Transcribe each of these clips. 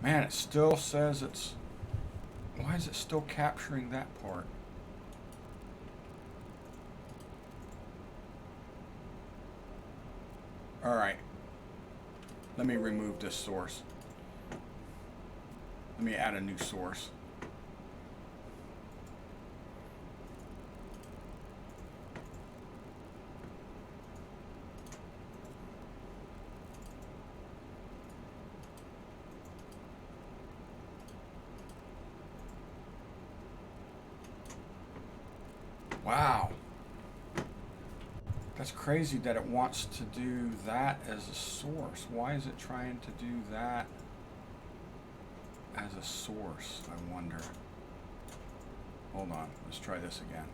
Man, it still says it's... Why is it still capturing that part? Alright. Let me remove this source. Let me add a new source. Wow. That's crazy that it wants to do that as a source. Why is it trying to do that as a source, I wonder? Hold on, let's try this again.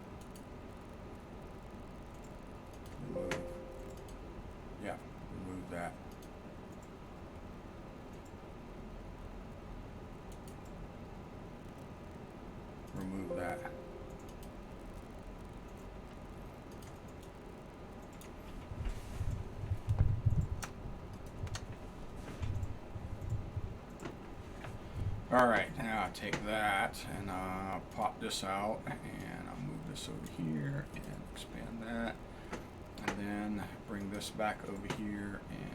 Remove. Yeah, remove that. Remove that. All right, now I take that and I'll pop this out and I'll move this over here and expand that, and then bring this back over here and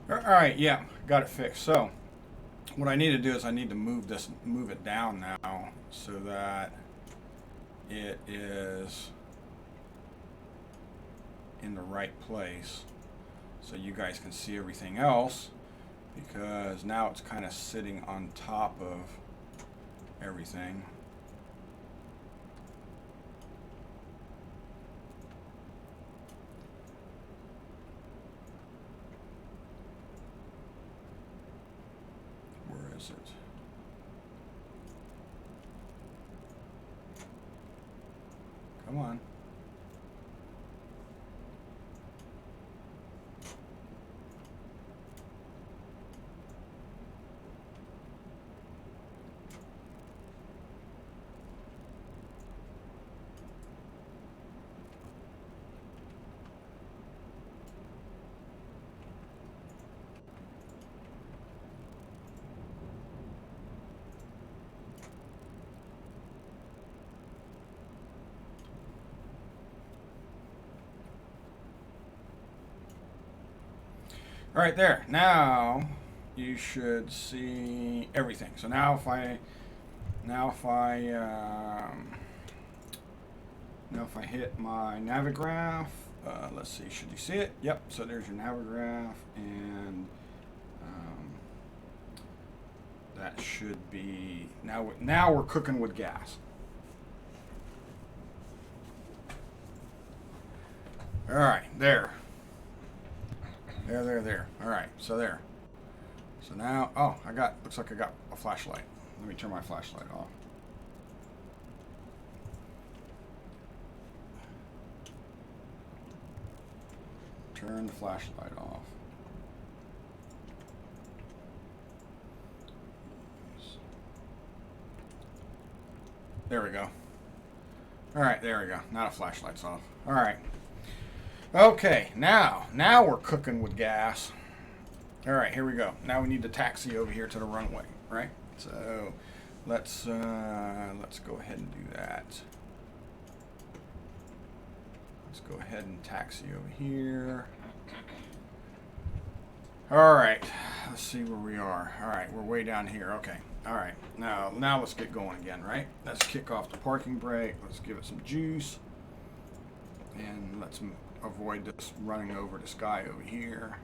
all right, yeah, got it fixed. So what I need to do is I need to move it down now so that it is in the right place so you guys can see everything else, because now it's kind of sitting on top of everything. Where is it? Come on. All right, there. Now you should see everything. So now if I hit my Navigraph, let's see, should you see it? Yep. So there's your Navigraph, and that should be now we're cooking with gas. All right, there. There. All right, so there. So now, oh, looks like I got a flashlight. Let me turn my flashlight off. Turn the flashlight off. There we go. All right, there we go. Now the flashlight's off. All right. Okay, now we're cooking with gas. All right, here we go. Now we need to taxi over here to the runway, right? So let's go ahead and do that. Let's go ahead and taxi over here. All right, let's see where we are. All right, we're way down here. Okay. All right, now let's get going again, right? Let's kick off the parking brake. Let's give it some juice, and let's avoid this running over this guy over here.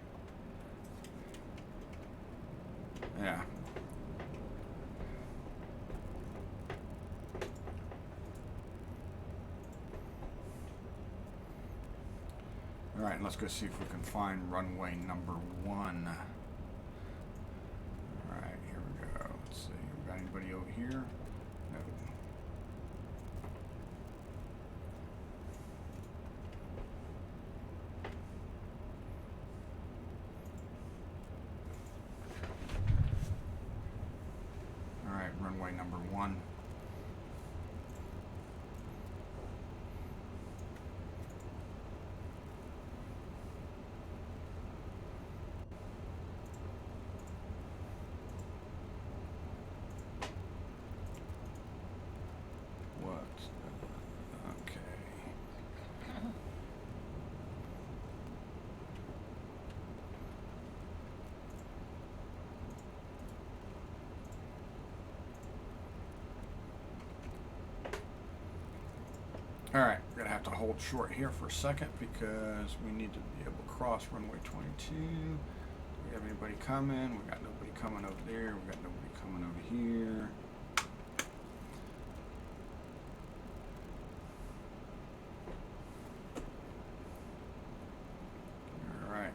Yeah. All right, let's go see if we can find runway number 1. All right, here we go. Let's see, we got anybody over here? No. All right, runway number 1. All right, we're gonna have to hold short here for a second because we need to be able to cross runway 22. Do we have anybody coming? We got nobody coming over there. We got nobody coming over here. All right.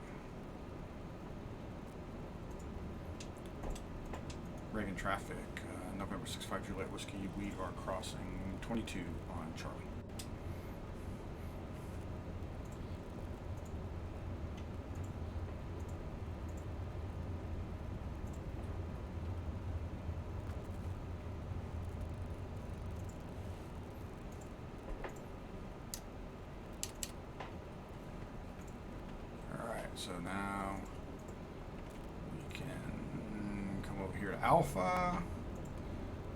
Reagan traffic, November 65 Juliet Whiskey. We are crossing 22 on Charlie. So now we can come over here to Alpha.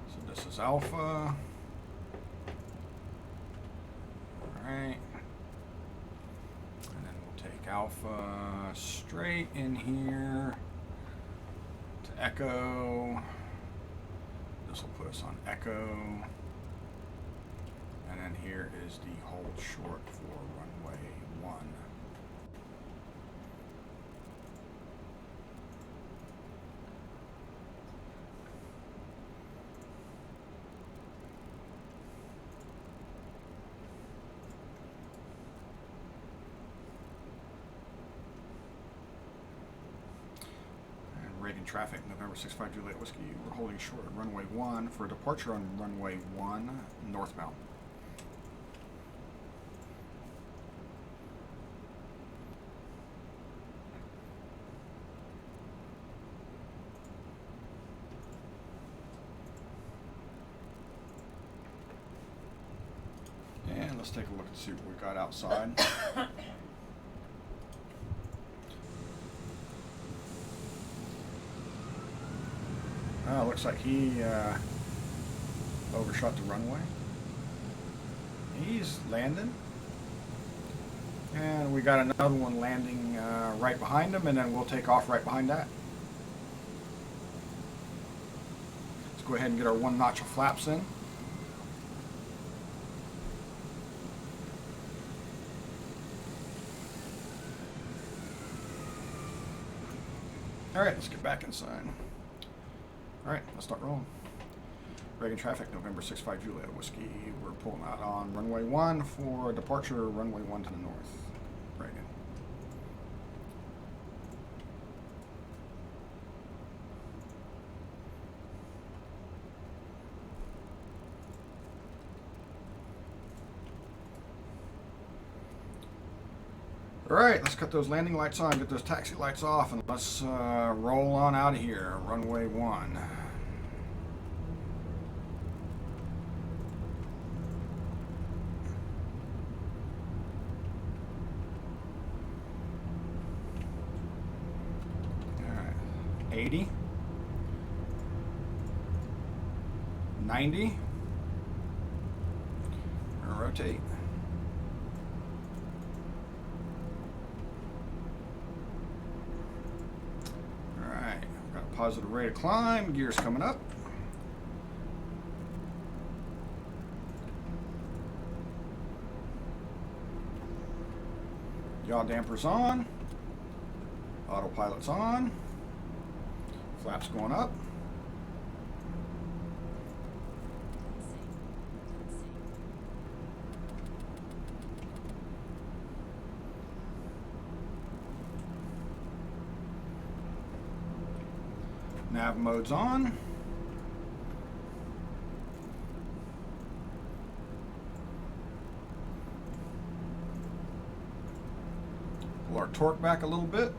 So this is Alpha. All right. And then we'll take Alpha straight in here to Echo. This will put us on Echo. And then here is the hold short for runway 1. Reagan traffic, November 65 Juliet Whiskey. We're holding short at runway 1 for departure on runway 1 northbound. And let's take a look and see what we got outside. Oh, looks like he overshot the runway. He's landing. And we got another one landing right behind him, and then we'll take off right behind that. Let's go ahead and get our 1 notch of flaps in. All right, let's get back inside. All right, let's start rolling. Reagan traffic, November 65 Juliet Whiskey. We're pulling out on runway 1 for departure, runway 1 to the north. Reagan. All right, let's cut those landing lights on, get those taxi lights off, and let's roll on out of here. Runway 1. 80, 90, and rotate. All right, got a positive rate of climb, gears coming up. Yaw dampers on, autopilot's on, flaps going up. Nav mode's on. Pull our torque back a little bit.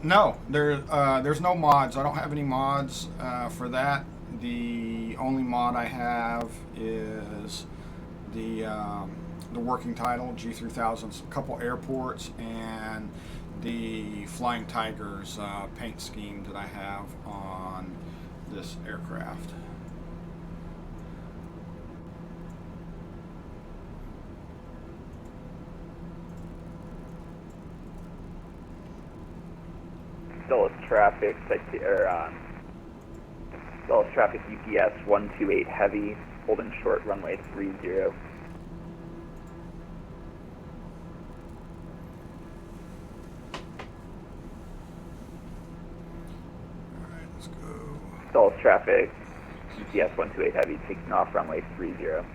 No, there's no mods. I don't have any mods for that. The only mod I have is the Working Title G3000, a couple airports, and the Flying Tigers paint scheme that I have on this aircraft. Dulles traffic, Dulles traffic UPS 128 heavy, holding short runway 30. All right, let's go. Dulles traffic UPS 128 heavy, taking off runway 30.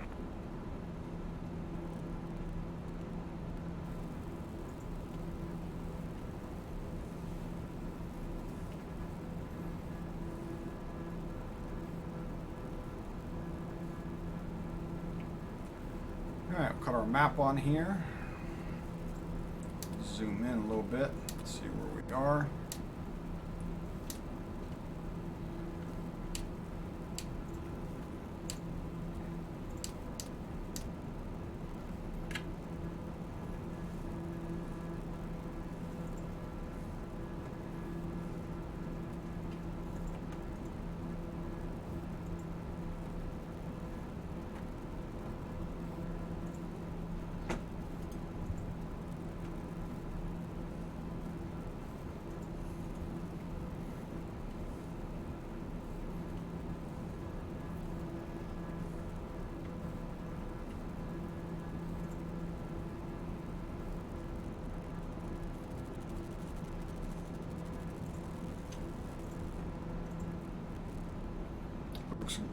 All right, we'll cut our map on here. Zoom in a little bit, see where we are.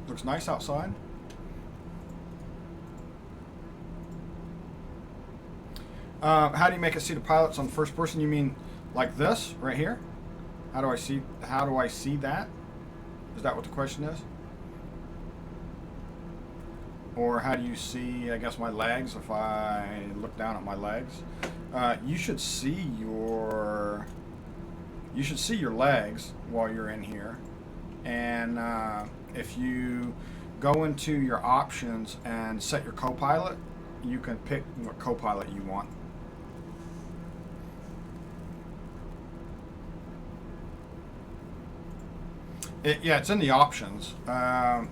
Looks nice outside. How do you make it see the pilots on first person? You mean like this right here? How do I see that? Is that what the question is? Or how do you see, I guess, my legs if I look down at my legs? You should see your legs while you're in here. And if you go into your options and set your co-pilot, you can pick what co-pilot you want. Yeah, it's in the options. I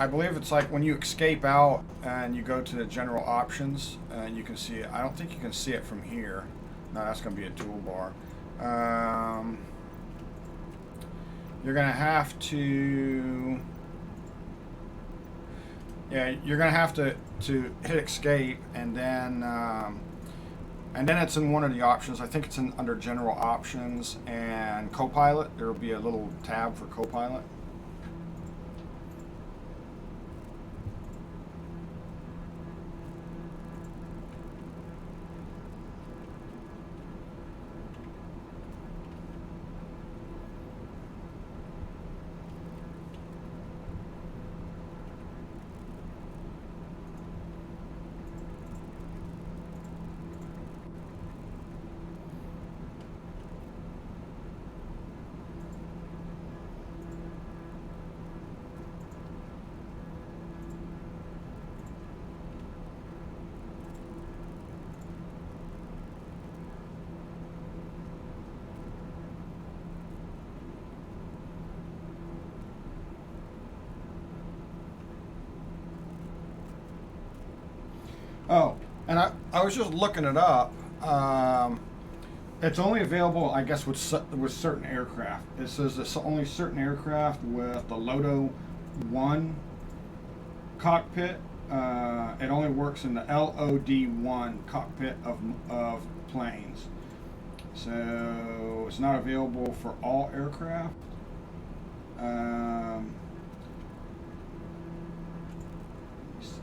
believe it's like when you escape out and you go to the general options, you can see it. I don't think you can see it from here. No, that's going to be a toolbar. You're going to have to... Yeah, you're going to have to hit escape, and then it's in one of the options. I think it's under general options and co-pilot. There will be a little tab for co-pilot. Oh, and I was just looking it up. It's only available, I guess, with certain aircraft. It says it's only certain aircraft with the Loto 1 cockpit. It only works in the LOD1 cockpit of planes. So it's not available for all aircraft. Let me see.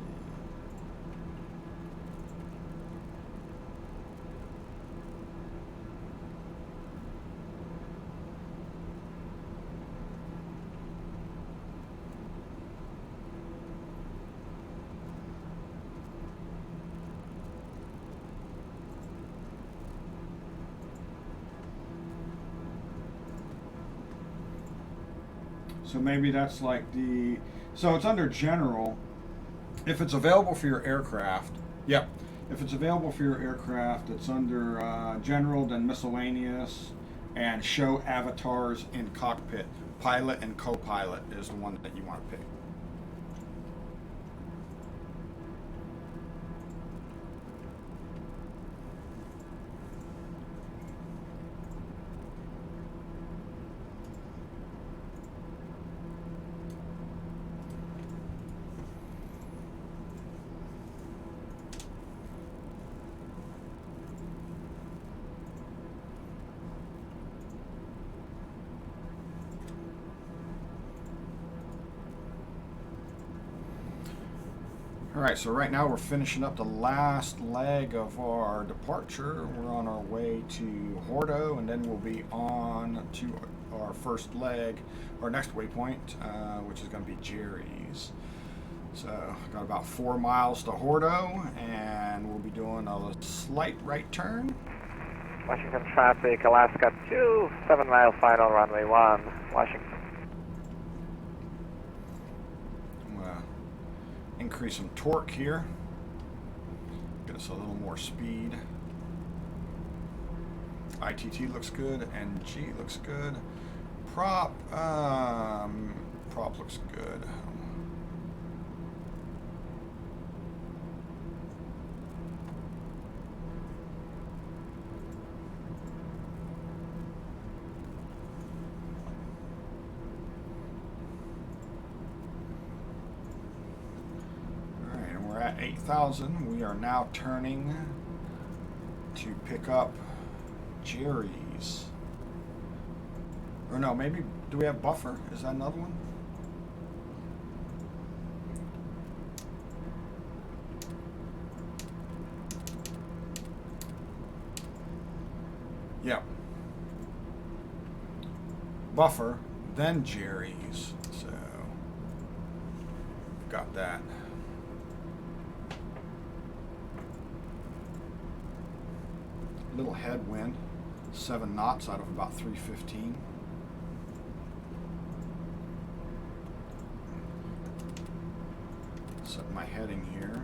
So maybe that's like so it's under general. If it's available for your aircraft, yep. If it's available for your aircraft, it's under general, then miscellaneous, and show avatars in cockpit. Pilot and co-pilot is the one that you want to pick. All right, so right now we're finishing up the last leg of our departure. We're on our way to Hordo, and then we'll be on to our first leg, our next waypoint, which is going to be Jerry's. So got about 4 miles to Hordo, and we'll be doing a slight right turn. Washington traffic, Alaska 2, 7 mile final, runway 1, Washington. Increase some torque here, get us a little more speed. ITT looks good, NG looks good, prop looks good. At 8,000, we are now turning to pick up Jerry's. Or no, maybe, do we have Buffer? Is that another one? Yep. Buffer, then Jerry's. So, got that. Little headwind, 7 knots out of about 315. Set my heading here.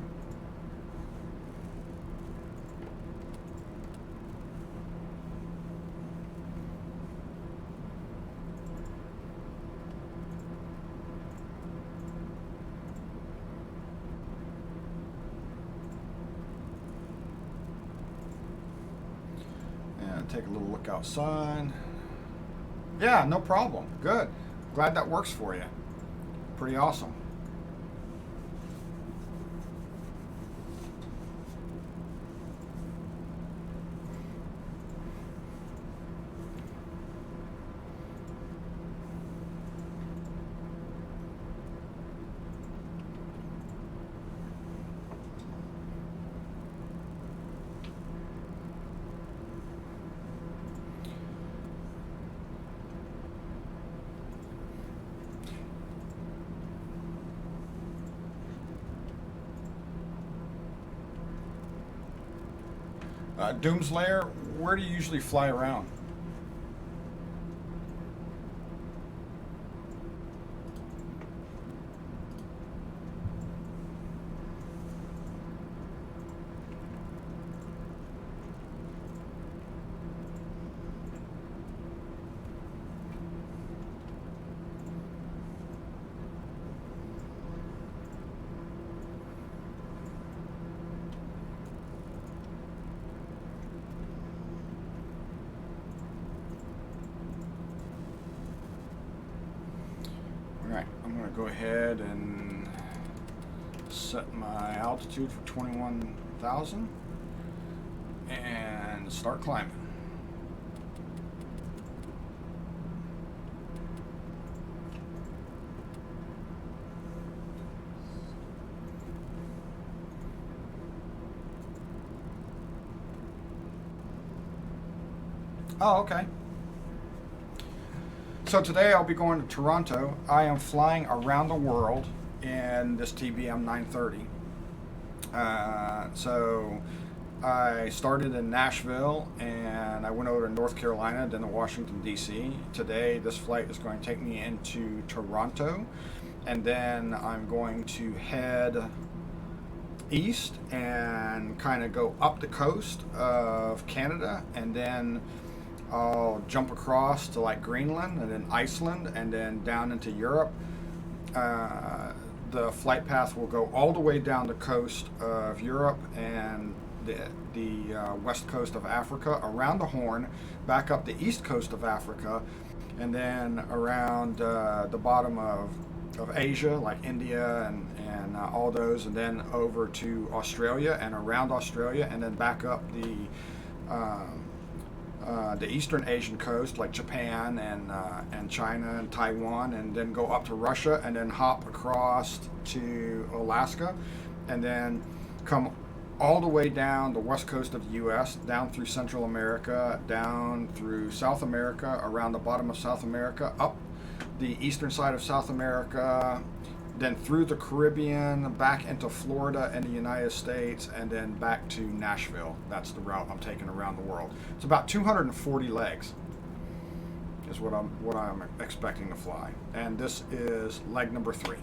Take a little look outside. Yeah, no problem. Good. Glad that works for you. Pretty awesome. Doomslayer, where do you usually fly around? Alright, I'm going to go ahead and set my altitude for 21,000 and start climbing. Oh, okay. So today I'll be going to Toronto. I am flying around the world in this TBM 930. So I started in Nashville and I went over to North Carolina, then to Washington, D.C. Today this flight is going to take me into Toronto, and then I'm going to head east and kind of go up the coast of Canada, and then I'll jump across to like Greenland and then Iceland and then down into Europe. The flight path will go all the way down the coast of Europe and the west coast of Africa, around the Horn, back up the east coast of Africa, and then around the bottom of Asia, like India and all those, and then over to Australia and around Australia, and then back up the Eastern Asian coast, like Japan and China and Taiwan, and then go up to Russia, and then hop across to Alaska, and then come all the way down the west coast of the U.S., down through Central America, down through South America, around the bottom of South America, up the eastern side of South America, then through the Caribbean, back into Florida and the United States, and then back to Nashville. That's the route I'm taking around the world. It's about 240 legs is what I'm expecting to fly. And this is leg number 3.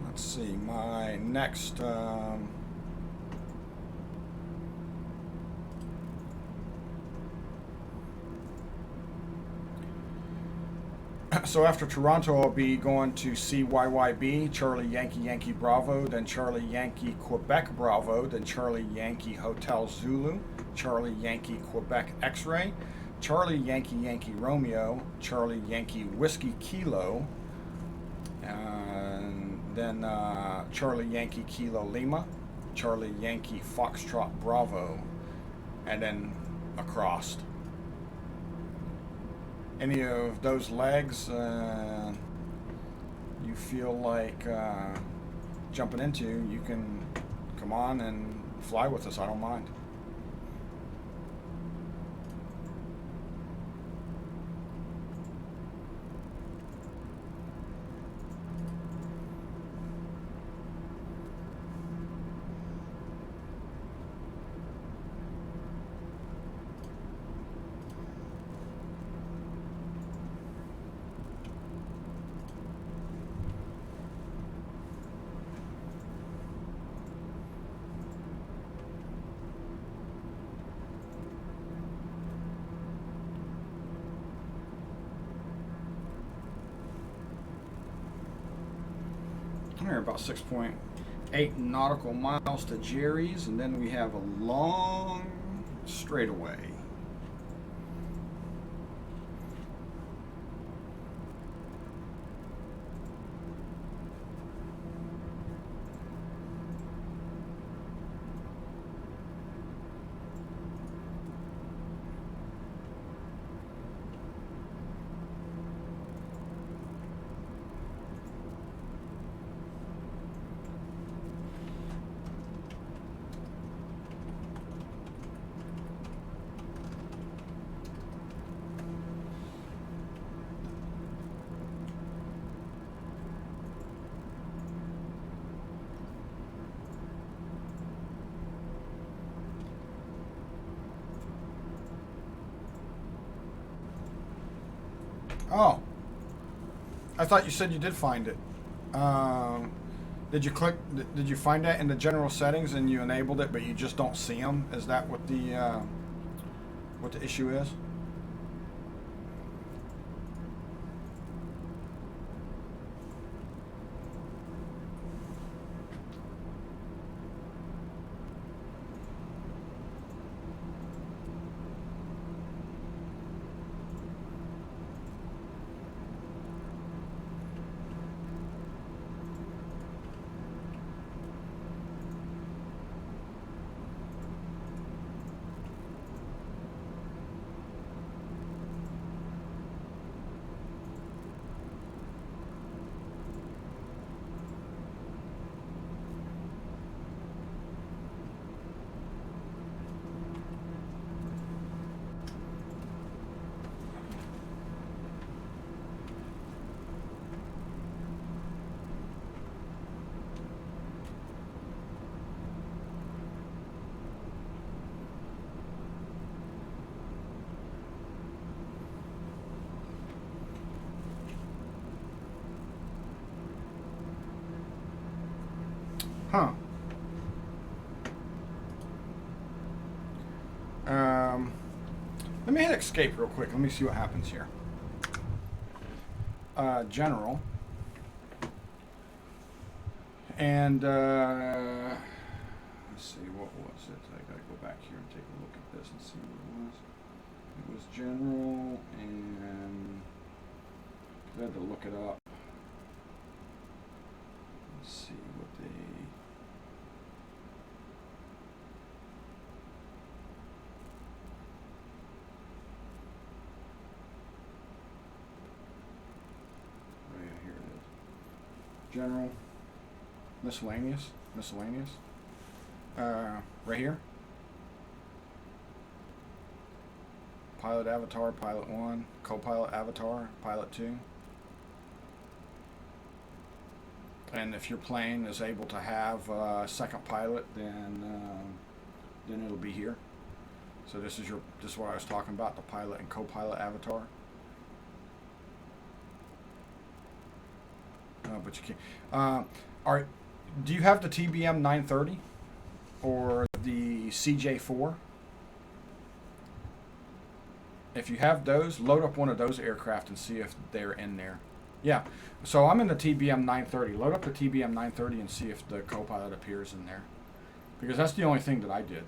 Let's see, my next so after Toronto, I'll be going to CYYB, Charlie Yankee Yankee Bravo, then Charlie Yankee Quebec Bravo, then Charlie Yankee Hotel Zulu, Charlie Yankee Quebec X-Ray, Charlie Yankee Yankee Romeo, Charlie Yankee Whiskey Kilo, and then Charlie Yankee Kilo Lima, Charlie Yankee Foxtrot Bravo, and then across. Any of those legs you feel like jumping into, you can come on and fly with us. I don't mind. We're about 6.8 nautical miles to Jerry's, and then we have a long straightaway. Oh. I thought you said you did find it. Did you click? Did you find that in the general settings and you enabled it, but you just don't see them? Is that what the issue is? Huh. Let me hit escape real quick. Let me see what happens here. General. And let's see, what was it? I gotta go back here and take a look at this and see what it was. It was general, and I had to look it up. Let's see what they. Oh yeah, here it is. General. Miscellaneous. Right here. Pilot avatar, pilot 1, co-pilot avatar, pilot 2. And if your plane is able to have a second pilot, then it'll be here. So this is what I was talking about, the pilot and co-pilot avatar. But you can't. Do you have the TBM 930 or the CJ4? If you have those, load up one of those aircraft and see if they're in there. Yeah, so I'm in the TBM 930. Load up the TBM 930 and see if the co-pilot appears in there. Because that's the only thing that I did.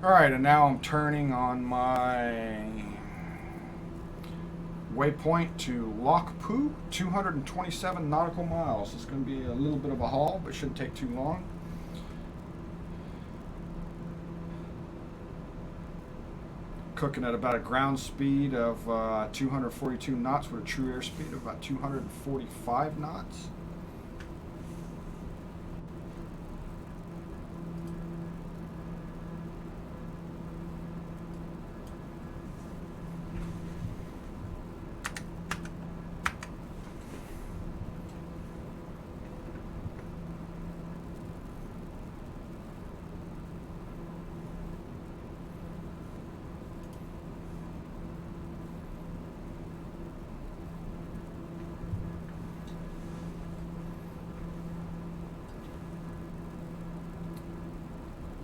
Alright, and now I'm turning on my waypoint to Lac Pu, 227 nautical miles. It's going to be a little bit of a haul, but shouldn't take too long. Cooking at about a ground speed of 242 knots with a true airspeed of about 245 knots.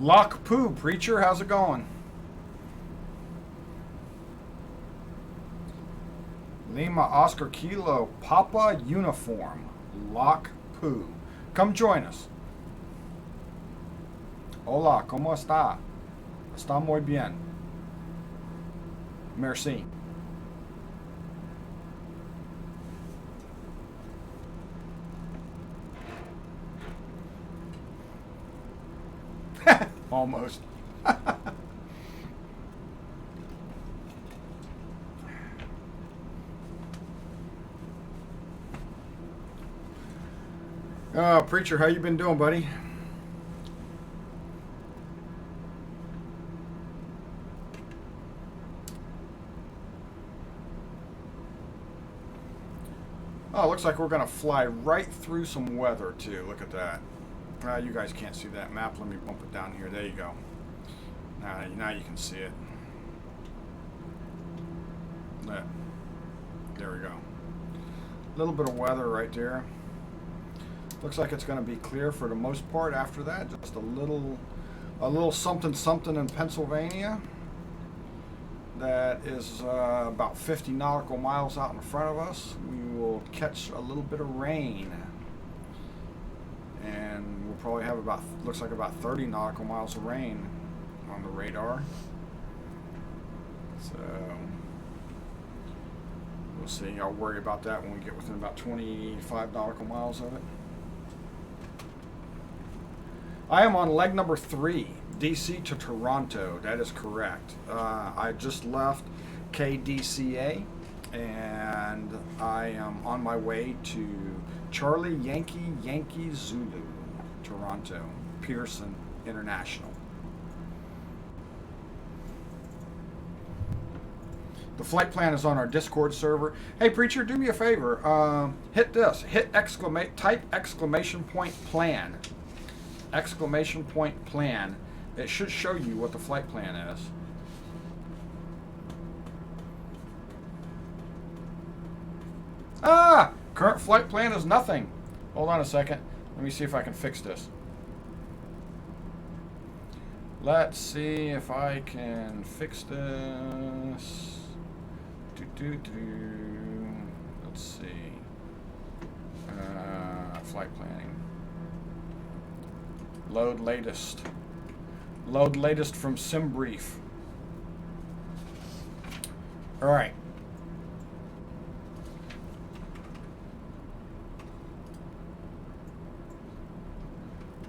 Lac Pu, preacher, how's it going? Lima Oscar Kilo Papa Uniform, Lac Pu. Come join us. Hola, ¿cómo está? Está muy bien. Merci. Almost. Preacher, how you been doing, buddy? Oh, it looks like we're going to fly right through some weather, too. Look at that. You guys can't see that map. Let me bump it down here. There you go. Now you can see it. There we go. A little bit of weather right there. Looks like it's going to be clear for the most part after that. Just a little something something in Pennsylvania. That is about 50 nautical miles out in front of us. We will catch a little bit of rain. And we'll probably have looks like about 30 nautical miles of rain on the radar. So we'll see. I'll worry about that when we get within about 25 nautical miles of it. I am on leg number 3, DC to Toronto. That is correct. I just left KDCA, and I am on my way to Charlie Yankee Zulu, Toronto, Pearson International. The flight plan is on our Discord server. Hey, Preacher, do me a favor. Hit this. Type exclamation point plan. Exclamation point plan. It should show you what the flight plan is. Current flight plan is nothing. Hold on a second. Let me see if I can fix this. Let's see if I can fix this. Let's see. Flight planning. Load latest. Load latest from SimBrief. All right.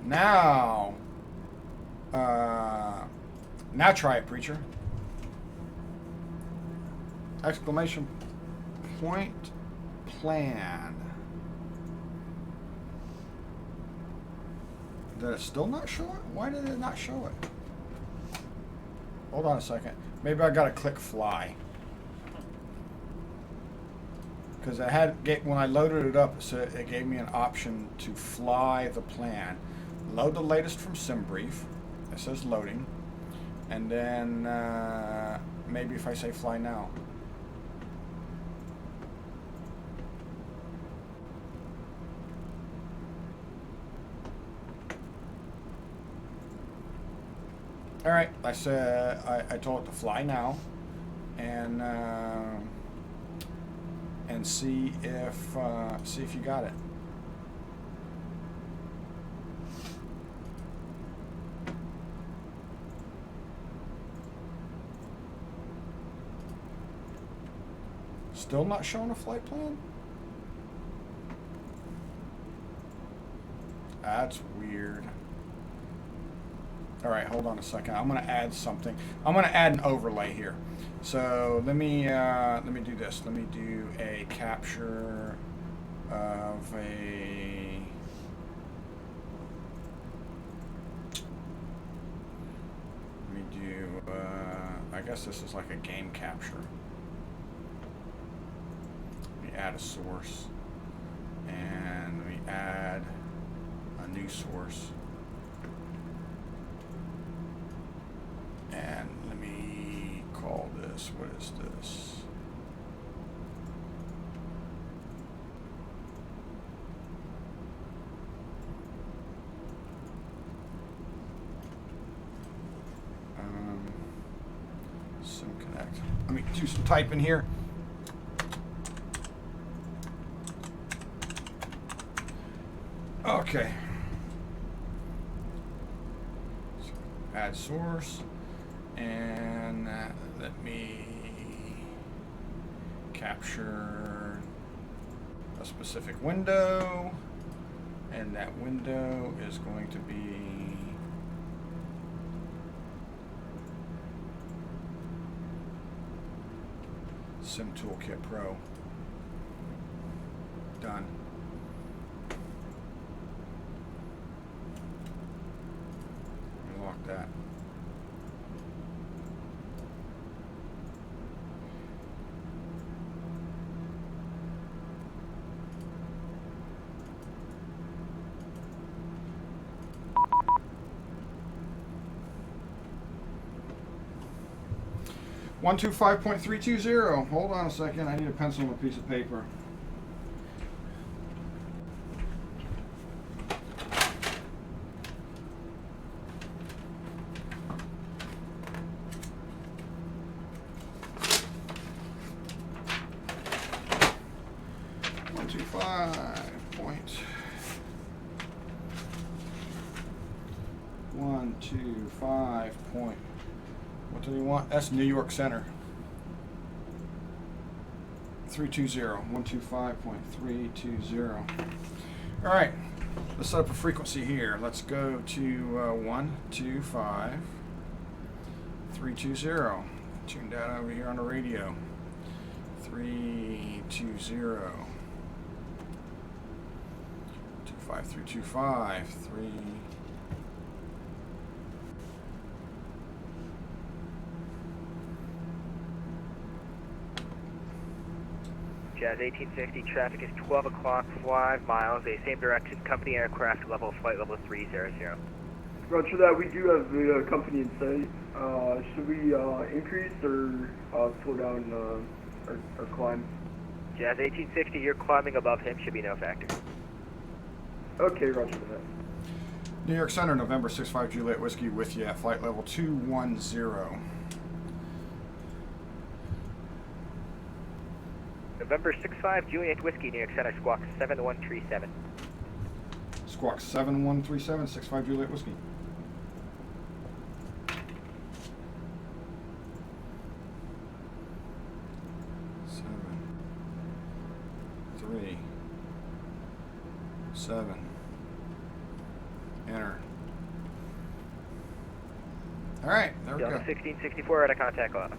Now try it, Preacher. Exclamation point plan. Did it still not show it? Why did it not show it? Hold on a second. Maybe I gotta click fly. Because when I loaded it up, so it gave me an option to fly the plan. Load the latest from SimBrief. It says loading. And then maybe if I say fly now. All right, I said I told it to fly now, and see if you got it. Still not showing a flight plan? That's weird. All right, hold on a second. I'm going to add something. I'm going to add an overlay here. So let me do this. Let me do a capture of a. Let me do. I guess this is like a game capture. Let me add a source, and let me add a new source. And let me call this, what is this? SimConnect. Let me do some typing here. Okay. Add source. And let me capture a specific window, and that window is going to be Sim Toolkit Pro. Done. Let me lock that. 125.320. Hold on a second. I need a pencil and a piece of paper. What do you want? That's New York Center. 320. 125.320. All right. Let's set up a frequency here. Let's go to 125.320. Tune data over here on the radio. 320. 25325. 3. Jazz 1860, traffic is 12 o'clock, 5 miles, a same direction, company aircraft level, flight level 300. Roger that, we do have the company in sight. Should we increase or slow down our climb? Jazz 1860, you're climbing above him, should be no factor. Okay, roger that. New York Center, November 65 Juliet Whiskey with you at flight level 210. November 65 Juliet Whiskey, New York Center, squawk 7137. Squawk 7137, 65 Juliet Whiskey. Seven. Enter. All right, there we go. 1664 out of contact log.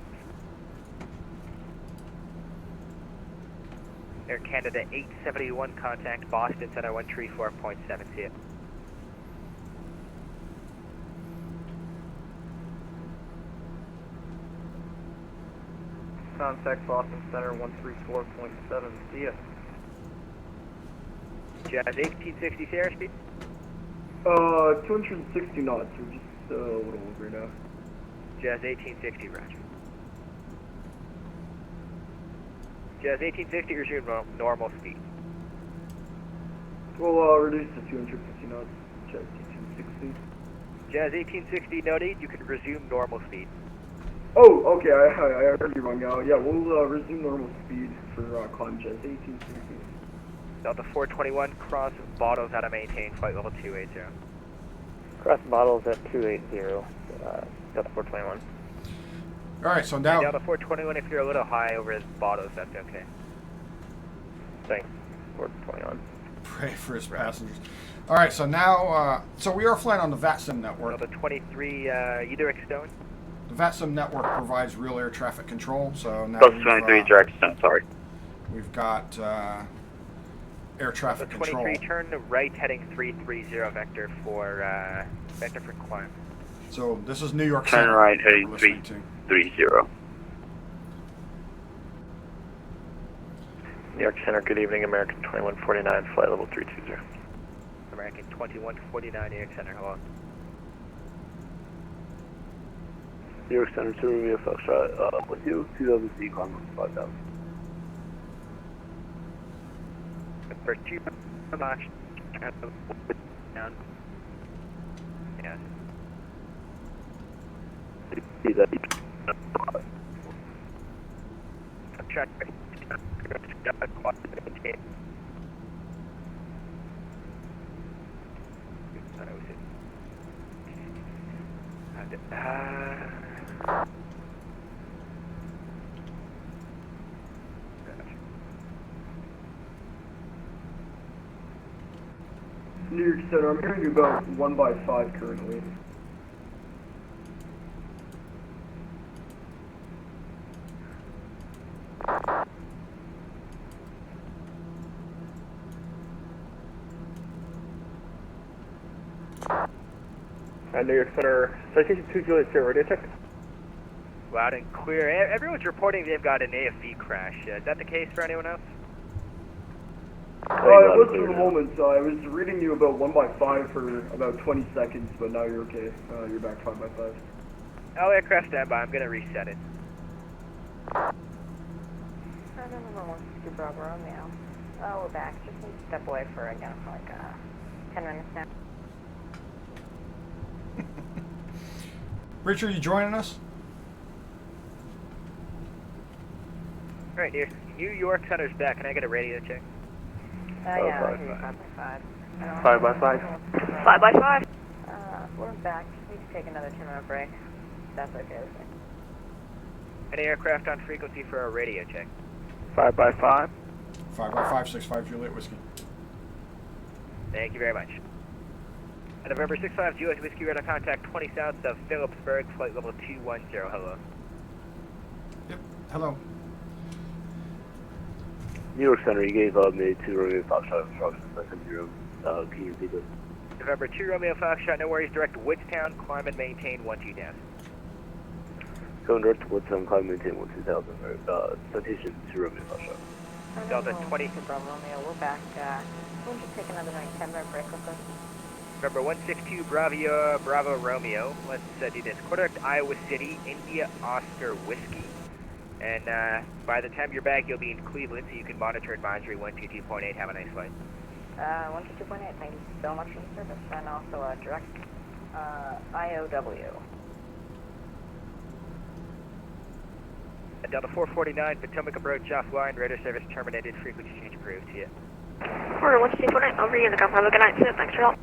Air Canada 871 contact Boston Center 134.7. See it. Contact Boston Center 134.7. See ya. Jazz 1860 airspeed. 260 knots. We're just a little over now. Jazz 1860, roger. Jazz 1860, resume normal speed. We'll reduce to 250 knots. Jazz 1860. Jazz 1860, noted. You can resume normal speed. Oh, okay. I heard you wrong. Yeah, we'll resume normal speed for climb Jazz 1860. Delta 421, cross bottles out of maintain, flight level 280. Cross bottles at 280, Delta 421. All right, so now... Delta 421, if you're a little high over his bottles, that's okay. Thanks, 421. Pray for his passengers. All right, so now, so we are flying on the VATSIM network. Delta 23, Uderick Stone. The VATSIM network provides real air traffic control, so now Delta 23, direct stone, sorry. We've got air traffic Delta 23, turn right heading 330 vector for climb. So this is New York Turn Center. right heading 330. New York Center, good evening, American 2149, flight level 320. American 2149, New York Center, hello. New York Center, 2 Romeo Foxtrot, with you, 2000 C, climb 5000. For 2 down. Yes. See that? Check. New York Center, I'm hearing you about 1/5 currently. New York Center, citation 2 Juliet Sierra, radio check. Loud and clear. Everyone's reporting they've got an AFV crash. Is that the case for anyone else? It was for the moment. I was reading you about 1/5 for about 20 seconds, but now you're okay. You're back 5/5. All aircraft standby. I'm going to reset it. November 160 Bravo Romeo. Oh, we're back. Just need to step away for again for like 10 minutes now. Richard, you joining us? Alright, New York Center's back. Can I get a radio check? Yeah, I'll hear you 5 by 5. 5 by 5. 5 by 5. We're back. Just need to take another 10-minute break. That's okay with me. Any aircraft on frequency for a radio check? 5 by 5. 5 by 5, 65 Juliet Whiskey. Thank you very much. November 65 Juliet Whiskey, radar contact 20 south of Phillipsburg, flight level 210. Hello. Yep, hello. New York Center, you gave me 2 Romeo Foxtrot instructions. I sent you can you repeat this? November 2 Romeo Foxtrot, no worries, direct to Woodstown, climb and maintain 12,000. Going direct to Woodstown, climb maintain 12,000. Citation 2 Romeo Foxtrot. Delta 20. Bravo Romeo, we're back. We'll just take another 10-minute break with us. November 162 Bravo Romeo, let's do this. Direct Iowa City, India Oscar Whiskey. And by the time you're back, you'll be in Cleveland, so you can monitor advisory 122.8. Have a nice flight. 122.8, thank you so much for the service. And also direct IOW. Delta 449, Potomac approach offline, radar service terminated, frequency change approved to you. Order 162.8, over you, the Have a good night, too. Thanks for help.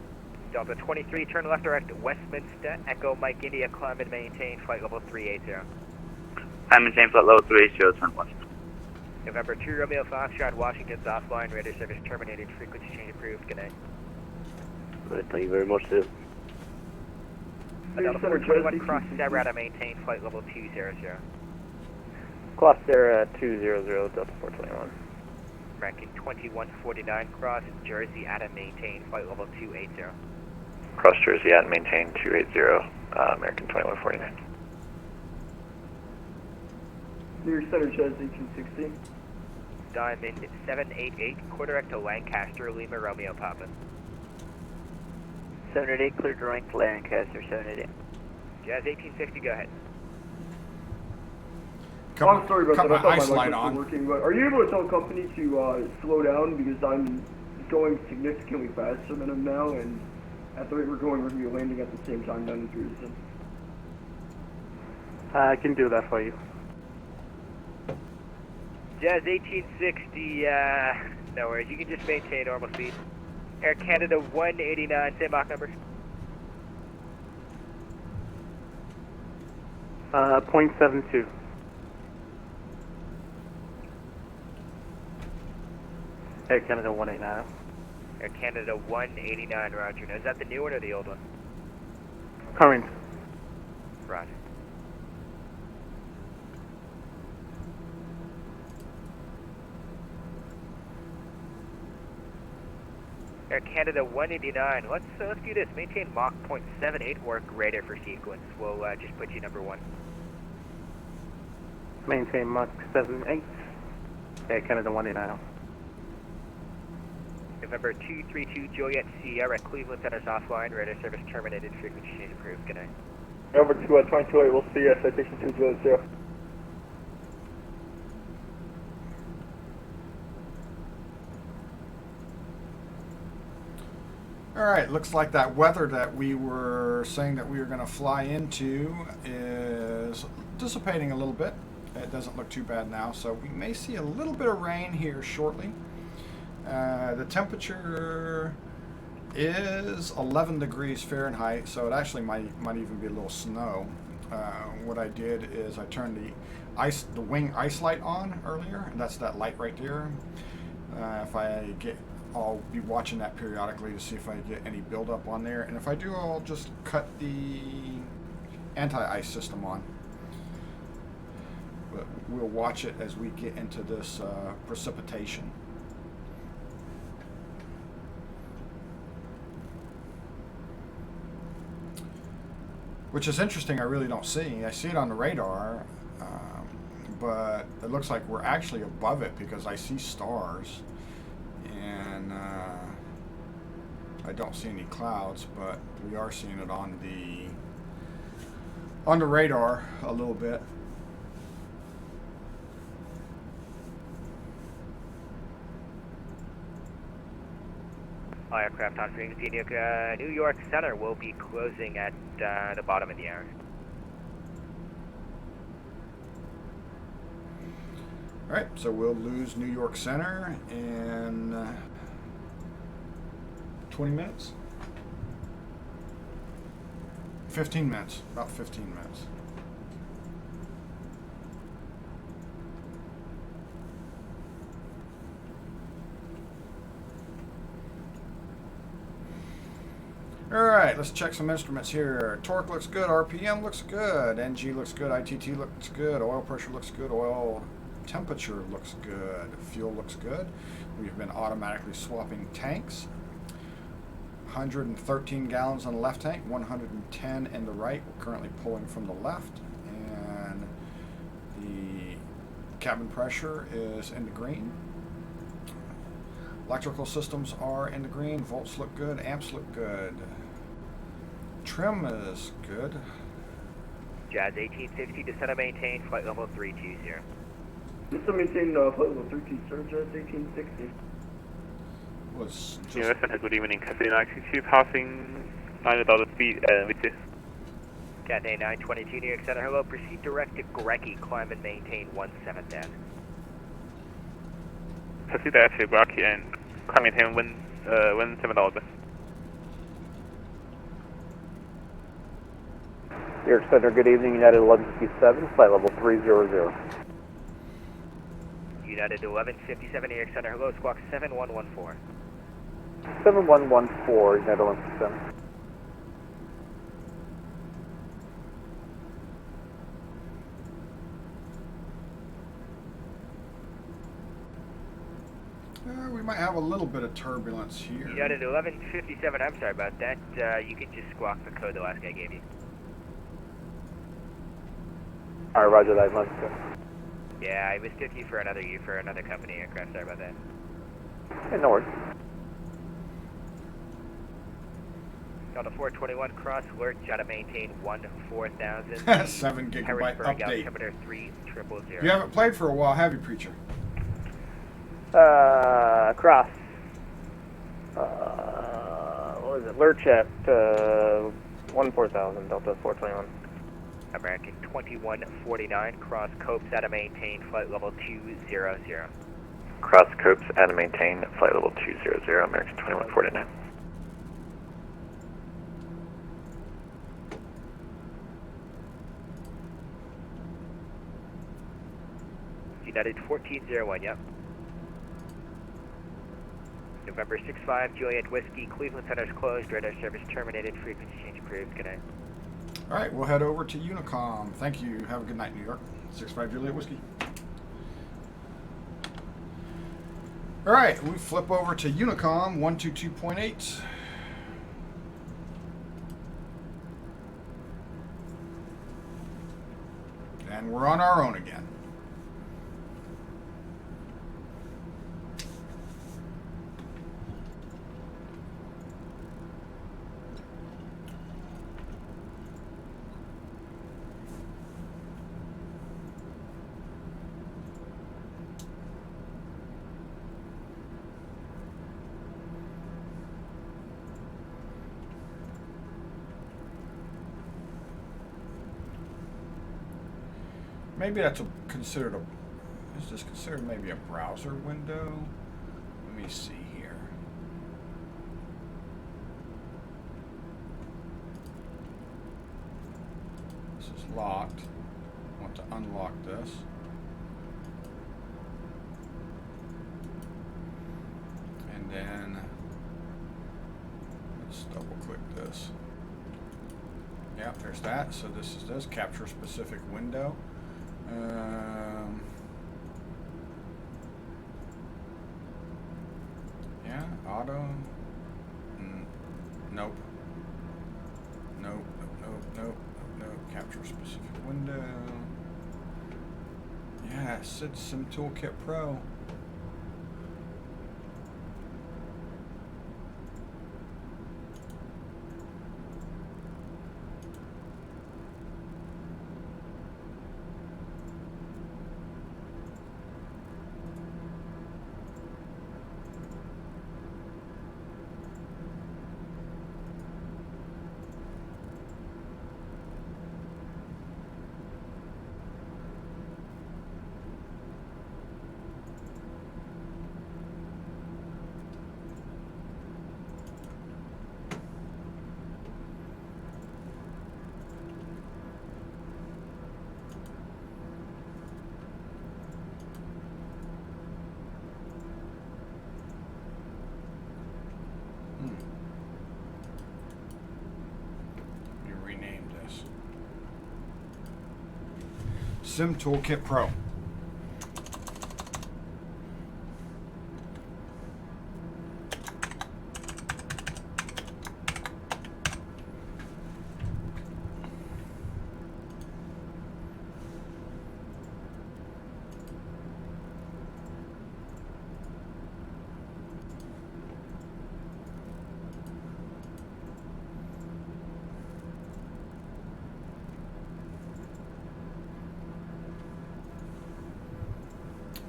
Delta 23, turn left direct Westminster, Echo Mike India, climb and maintain, flight level 380. I maintain flight level 380, turn west. November 2 Romeo Foxtrot, Washington's offline, radar service terminated, frequency change approved, good night. Alright, thank you very much, too. Delta 421, cross Sarah, maintain, flight level 200. Class Sarah 200, Delta 421. Ranking 2149, cross Jersey, Adam, maintain, flight level 280. Cross Jersey at maintain 280, American 2149. New York Center, Jazz 1860. Diamond 788, direct to Lancaster, Lima, Romeo, Papa. 788, clear direct Lancaster, 788. Jazz 1860, go ahead. I'm sorry about that. I my ice thought my light mic on. wasn't working. But are you able to tell company to slow down because I'm going significantly faster than him now, and at the rate we're going, we're going to be landing at the same time down in Jerusalem. I can do that for you. Jazz 1860, no worries, you can just maintain normal speed. Air Canada 189, same Mach number. 0.72. Air Canada 189. Air Canada 189, roger. Now, is that the new one or the old one? Current. Roger. Air Canada 189, let's do this. Maintain Mach 0.78, work radar for sequence. We'll just put you number 1. Maintain Mach 78. Air Canada 189. November 232 Juliet Sierra, Cleveland Center's offline, radar service terminated, frequency change approved. Good night. Over to 228, we'll see you at citation 200. Alright, looks like that weather that we were saying that we were going to fly into is dissipating a little bit. It doesn't look too bad now, so we may see a little bit of rain here shortly. The temperature is 11 degrees Fahrenheit, so it actually might even be a little snow. What I did is I turned the wing ice light on earlier, and that's that light right there. I'll be watching that periodically to see if I get any buildup on there, and if I do, I'll just cut the anti-ice system on. But we'll watch it as we get into this precipitation. Which is interesting, I really don't see. I see it on the radar, but it looks like we're actually above it because I see stars. And I don't see any clouds, but we are seeing it on the radar a little bit. All aircraft on frequency, New York Center will be closing at the bottom of the hour. All right, so we'll lose New York Center in 20 minutes. 15 minutes, about 15 minutes. All right, let's check some instruments here. Torque looks good, RPM looks good, NG looks good, ITT looks good, oil pressure looks good, oil temperature looks good, fuel looks good. We've been automatically swapping tanks. 113 gallons on the left tank, 110 in the right. We're currently pulling from the left, and the cabin pressure is in the green. Electrical systems are in the green. Volts look good. Amps look good. Trim is good. Jazz 1860, descend and maintain flight level 320. Just to maintain flight level 32, sir, Jazz 1860. Was just good evening, Cathay 962, passing 9,000 feet with you. Cathay 922, New York Center, hello, proceed direct to Grecki, climb and maintain 17,000. Proceed direct to Grecki and climb and maintain 17,000. New York Center, good evening, United 1157, flight level 300. United 1157, New York Center, hello, squawk 7114. 7114, United 1157. we might have a little bit of turbulence here. United 1157, I'm sorry about that. You can just squawk the code the last guy gave you. Alright, roger that, let's go. Yeah, I mistook you for another company aircraft, sorry about that. Hey, no worries. Delta 421, cross alert, try to maintain 14,000. 7 gigabyte Harrisburg, update. altimeter 3000. You haven't played for a while, have you, Preacher? Cross. What was it? Lurch at 14,000, Delta 421. American 2149, cross Copes out of maintain flight level 200. Cross Copes and maintain flight level 200, American 2149. United 1401, yep. November 65, Juliet Whiskey, Cleveland Center's closed, radar service terminated, frequency change approved, good night. All right, we'll head over to Unicom. Thank you. Have a good night, New York. 65 Juliet Whiskey. All right, we flip over to Unicom 122.8. And we're on our own again. Maybe that's considered a. Is this considered maybe a browser window? Let me see here. This is locked. I want to unlock this. And then let's double click this. Yeah, there's that. So this is this capture specific window. Yeah, auto. Nope. Nope. Capture specific window. Yeah, Sim Toolkit Pro. Sim Toolkit Pro.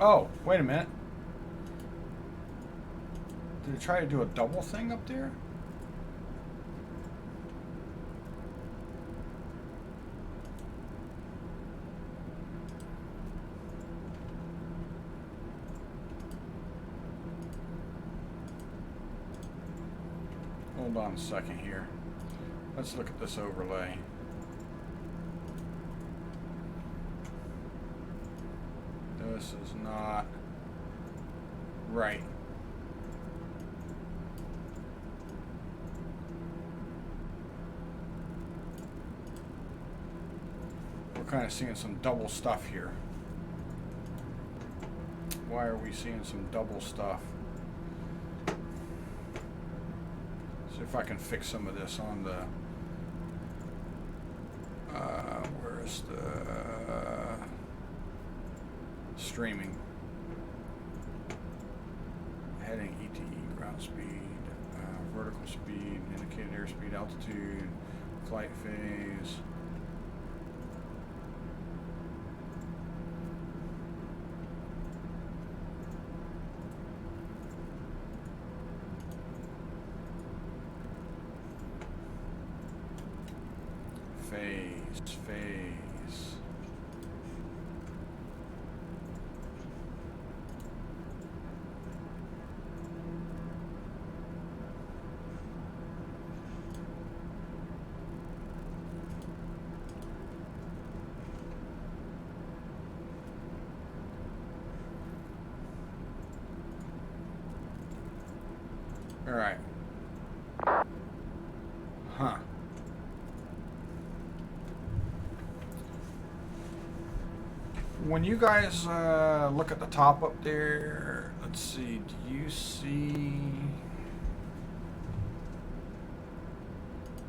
Oh, wait a minute. Did it try to do a double thing up there? Hold on a second here. Let's look at this overlay. This is not right. We're kind of seeing some double stuff here. Why are we seeing some double stuff? See if I can fix some of this on the where's the streaming. Heading ETE, ground speed, vertical speed, indicated airspeed, altitude, flight phase. Phase. All right. Huh. When you guys look at the top up there, let's see, do you see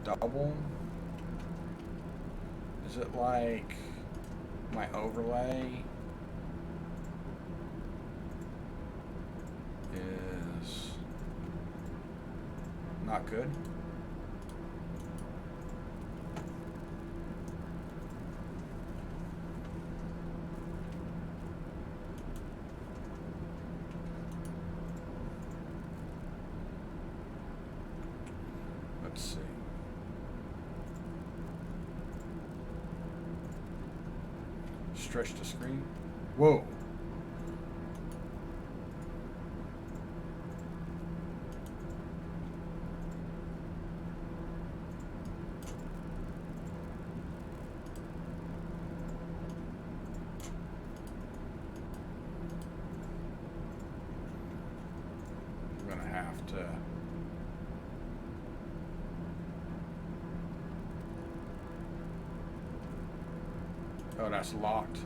double? Is it like my overlay is not good? Let's see. Stretch the screen. Whoa. I'm gonna have to. Oh, that's locked.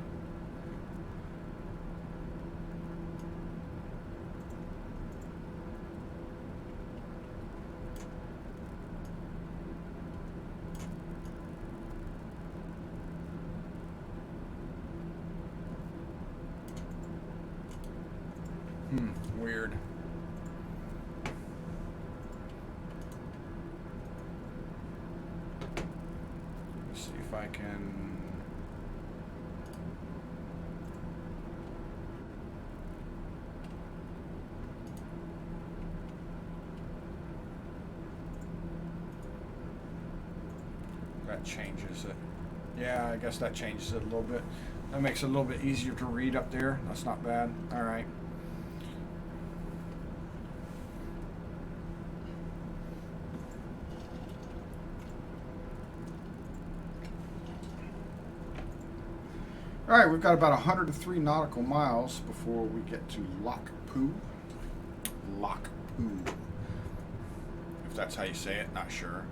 Weird. Let's see if I can. That changes it. Yeah, I guess that changes it a little bit. That makes it a little bit easier to read up there. That's not bad. All right. All right, we've got about 103 nautical miles before we get to Lockpoo. Lockpoo. If that's how you say it, not sure.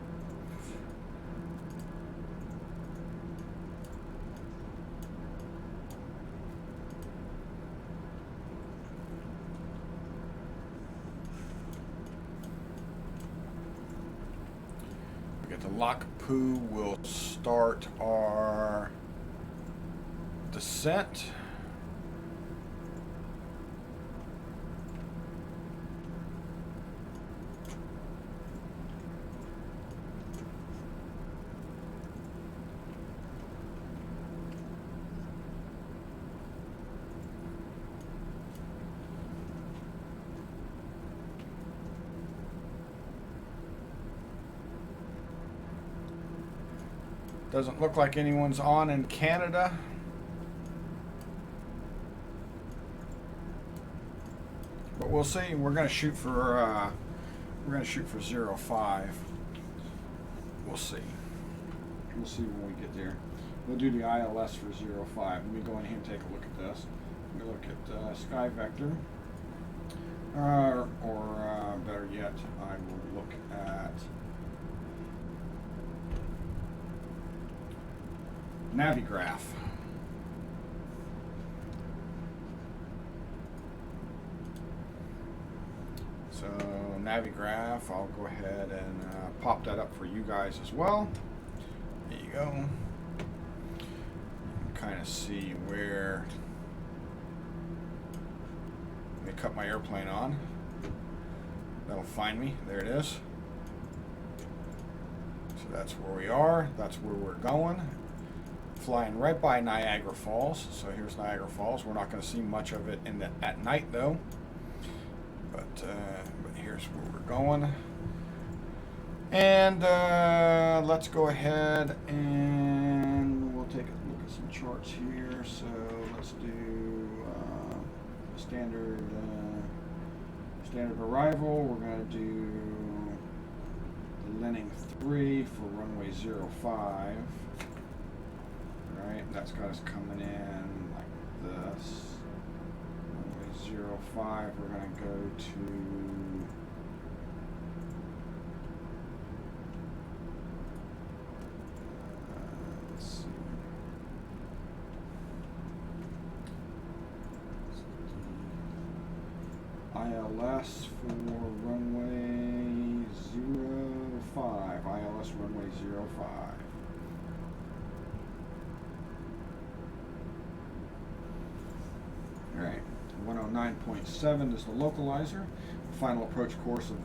The Lakapoo will start our descent. Doesn't look like anyone's on in Canada. But we'll see. We're gonna shoot for 05. We'll see. We'll see when we get there. We'll do the ILS for 05. Let me go in here and take a look at this. Let me look at Sky Vector. Or better yet, I will look at Navigraph. So Navigraph, I'll go ahead and pop that up for you guys as well. There you go. You can kind of see where. Let me cut my airplane on. That'll find me. There it is. So that's where we are. That's where we're going. Flying right by Niagara Falls. So here's Niagara Falls. We're not going to see much of it at night though. But here's where we're going. And let's go ahead and we'll take a look at some charts here. So let's do standard arrival. We're going to do the Lenning 3 for runway 05. Right, that's got us coming in like this. Runway 05, we're going to go to let's see. ILS for runway 05. ILS runway 05. Alright, 109.7 is the localizer. Final approach course of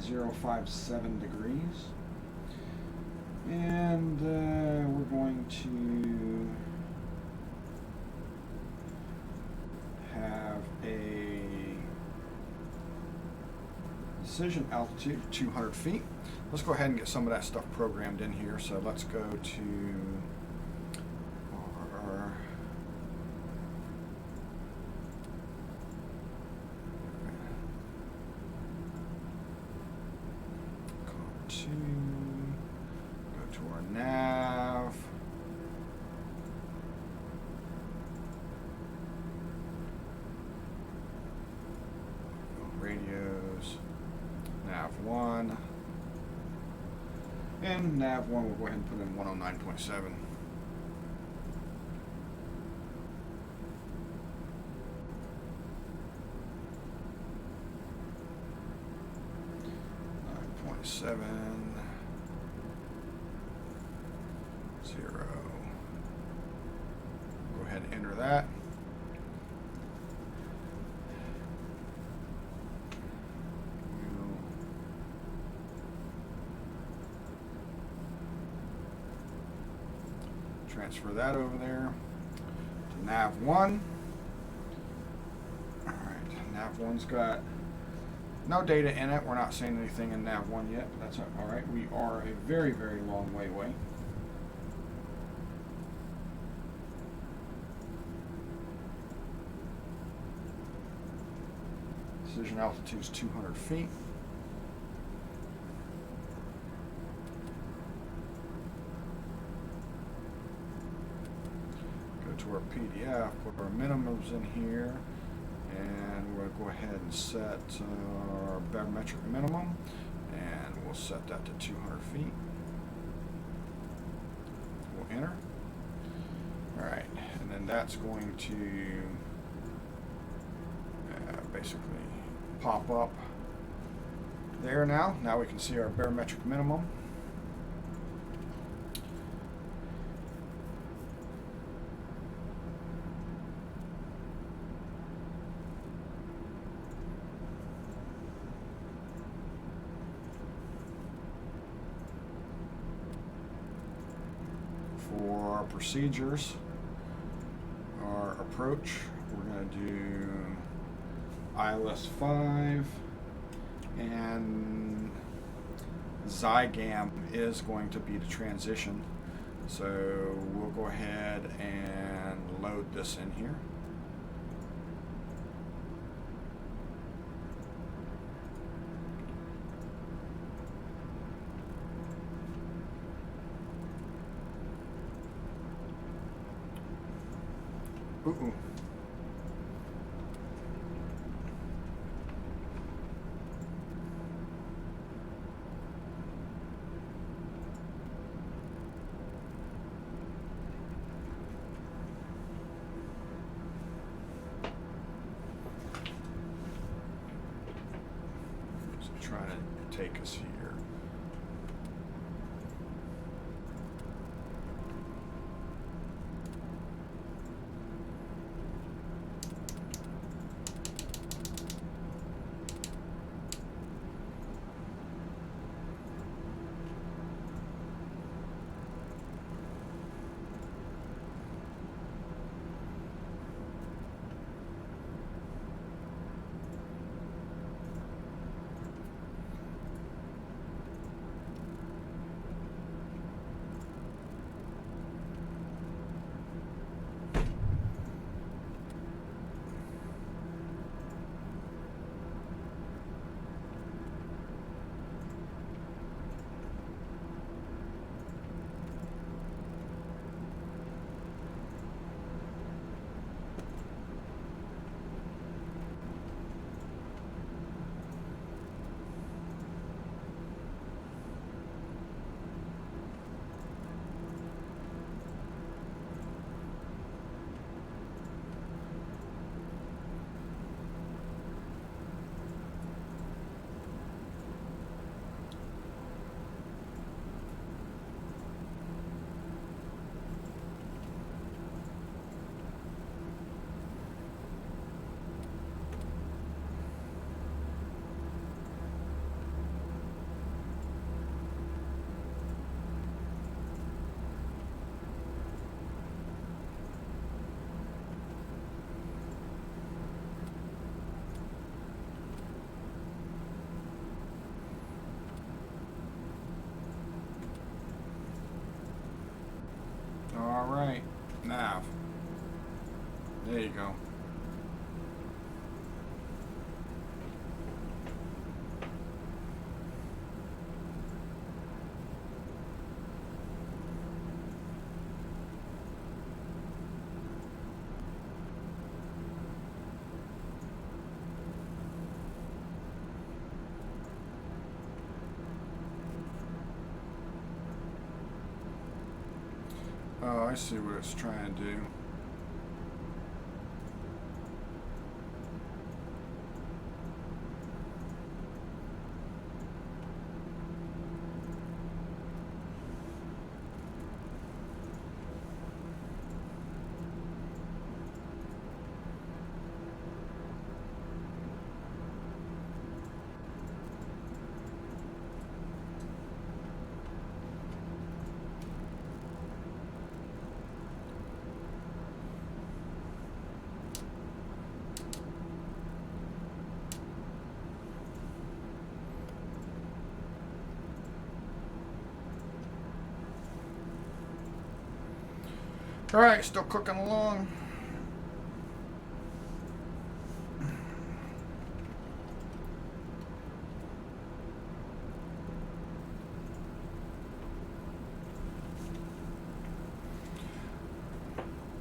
057 degrees. And we're going to have a decision altitude of 200 feet. Let's go ahead and get some of that stuff programmed in here. So let's go to our nav. Radios. Nav 1. And nav 1 we'll go ahead and put in 109.7. .7 0. Go ahead and enter that. We'll transfer that over there to nav 1. All right, nav 1's got no data in it. We're not seeing anything in nav 1 yet, but that's all right. We are a very, very long way away. Decision altitude is 200 feet. Go to our PDF, put our minimums in here, and we'll go ahead and set our barometric minimum, and we'll set that to 200 feet. We'll enter. All right, and then that's going to basically pop up there now. Now we can see our barometric minimum. for procedures or approach, we're going to do ILS 5, and Zygam is going to be the transition. So we'll go ahead and load this in here. Ooh. Trying to take us here. All right, nav. There you go. Oh, I see what it's trying to do. All right, still cooking along.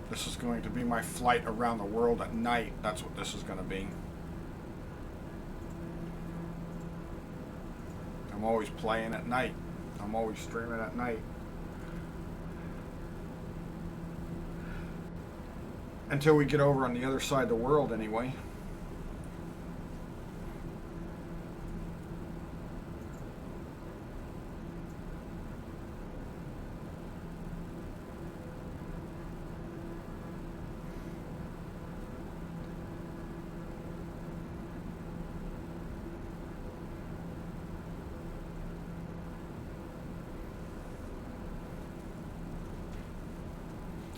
This is going to be my flight around the world at night. That's what this is going to be. I'm always playing at night. I'm always streaming at night. Until we get over on the other side of the world, anyway.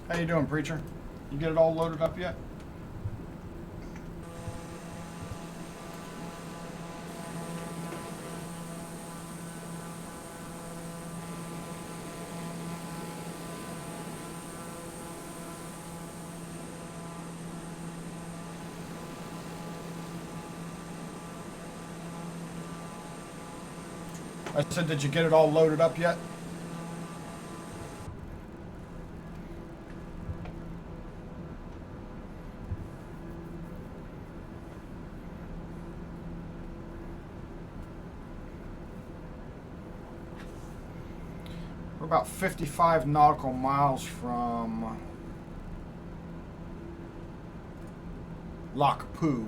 How you doing, preacher? You get it all loaded up yet? I said, did you get it all loaded up yet? We're about 55 nautical miles from Lac Pou.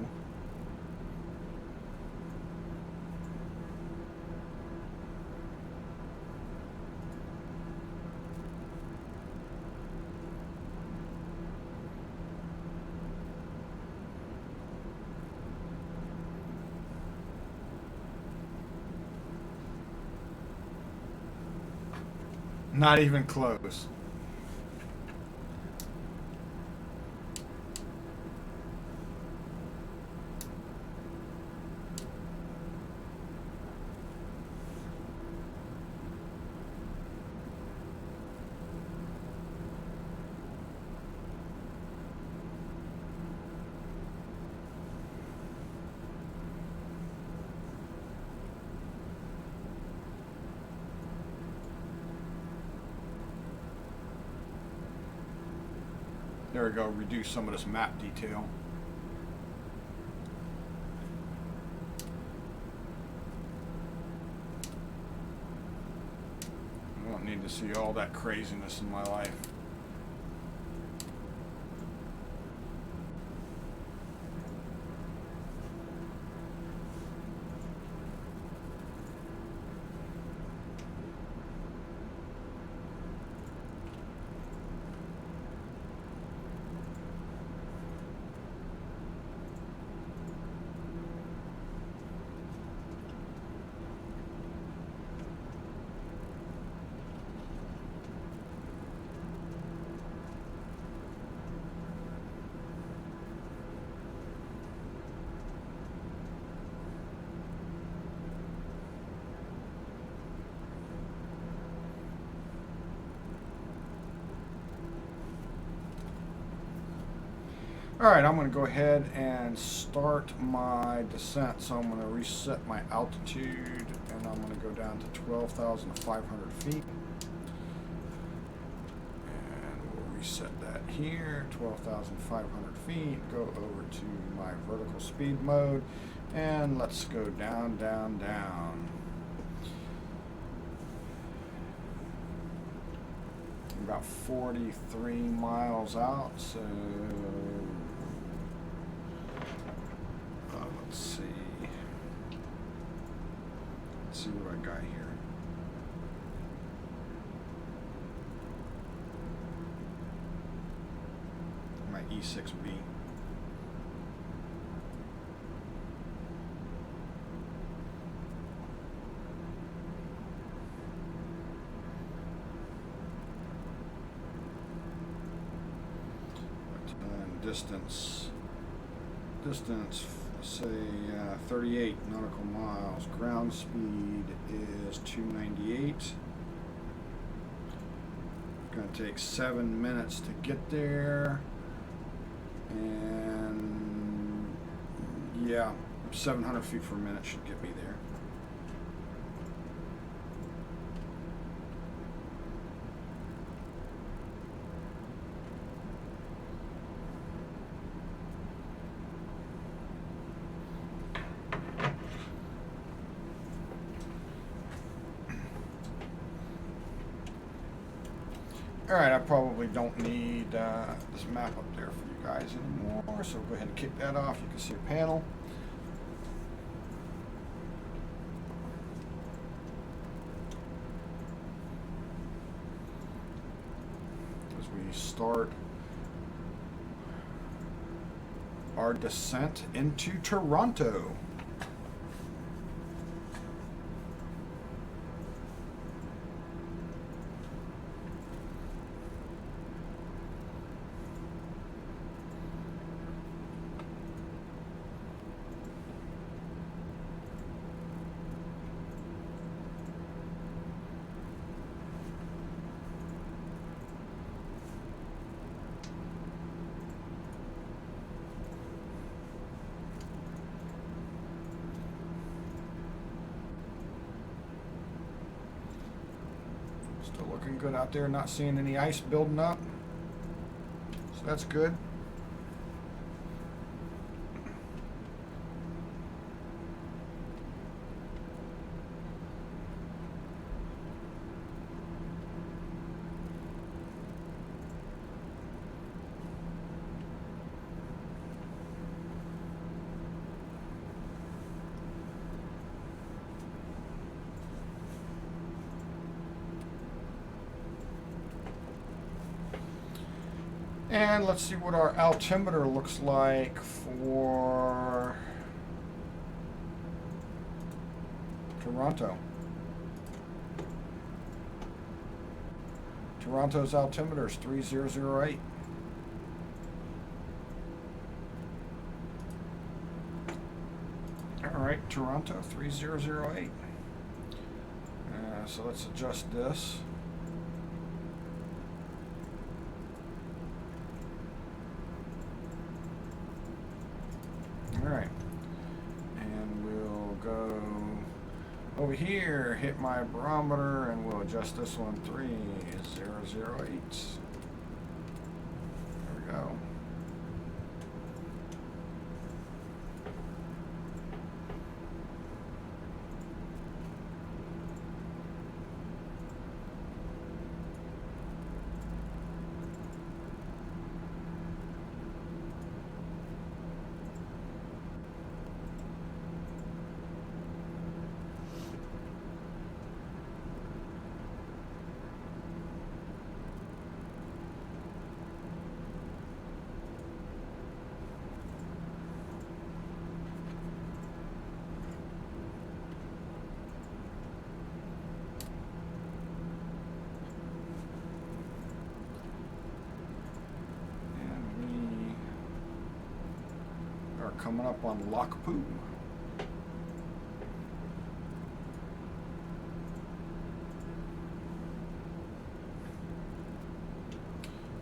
Not even close. There we go, reduce some of this map detail. I don't need to see all that craziness in my life. Alright, I'm going to go ahead and start my descent. So I'm going to reset my altitude and I'm going to go down to 12,500 feet. And we'll reset that here, 12,500 feet. Go over to my vertical speed mode and let's go down, down, down. About 43 miles out, so let's see. Let's see what I got here. My E6B. Distance, say 38 nautical miles. Ground speed is 298. Gonna take 7 minutes to get there, and yeah, 700 feet per minute should get me there. Alright, I probably don't need this map up there for you guys anymore, so go ahead and kick that off. You can see a panel. As we start our descent into Toronto. So looking good out there, not seeing any ice building up. So that's good. And let's see what our altimeter looks like for Toronto. Toronto's altimeter is 3008. All right, Toronto 3008. So let's adjust this. All right, and we'll go over here, hit my barometer, and we'll adjust this one 3008. There we go. Coming up on Lakpoo.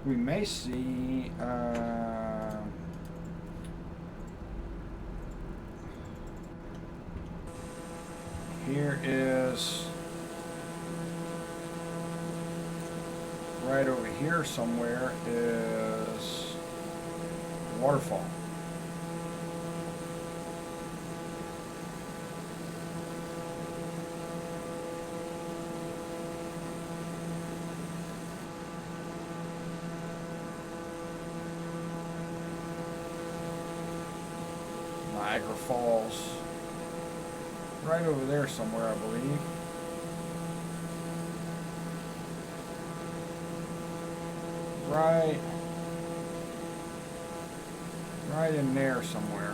We may see here is right over here somewhere is waterfall. Niagara Falls, right over there somewhere, I believe. Right in there somewhere.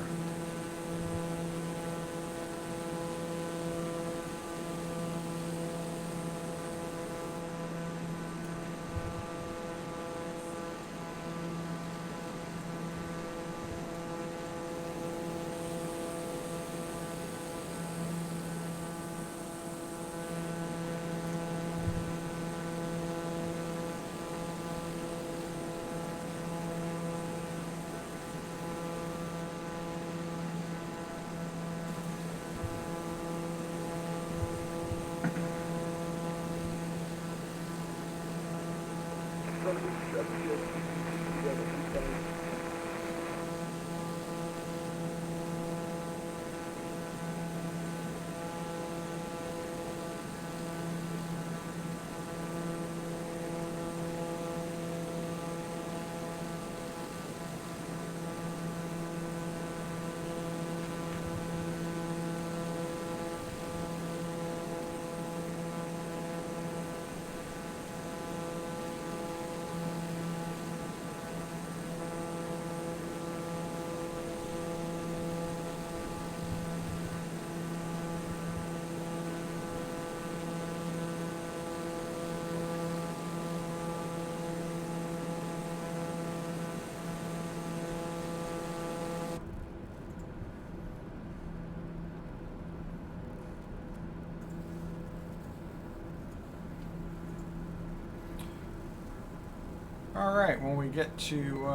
Alright, when we get to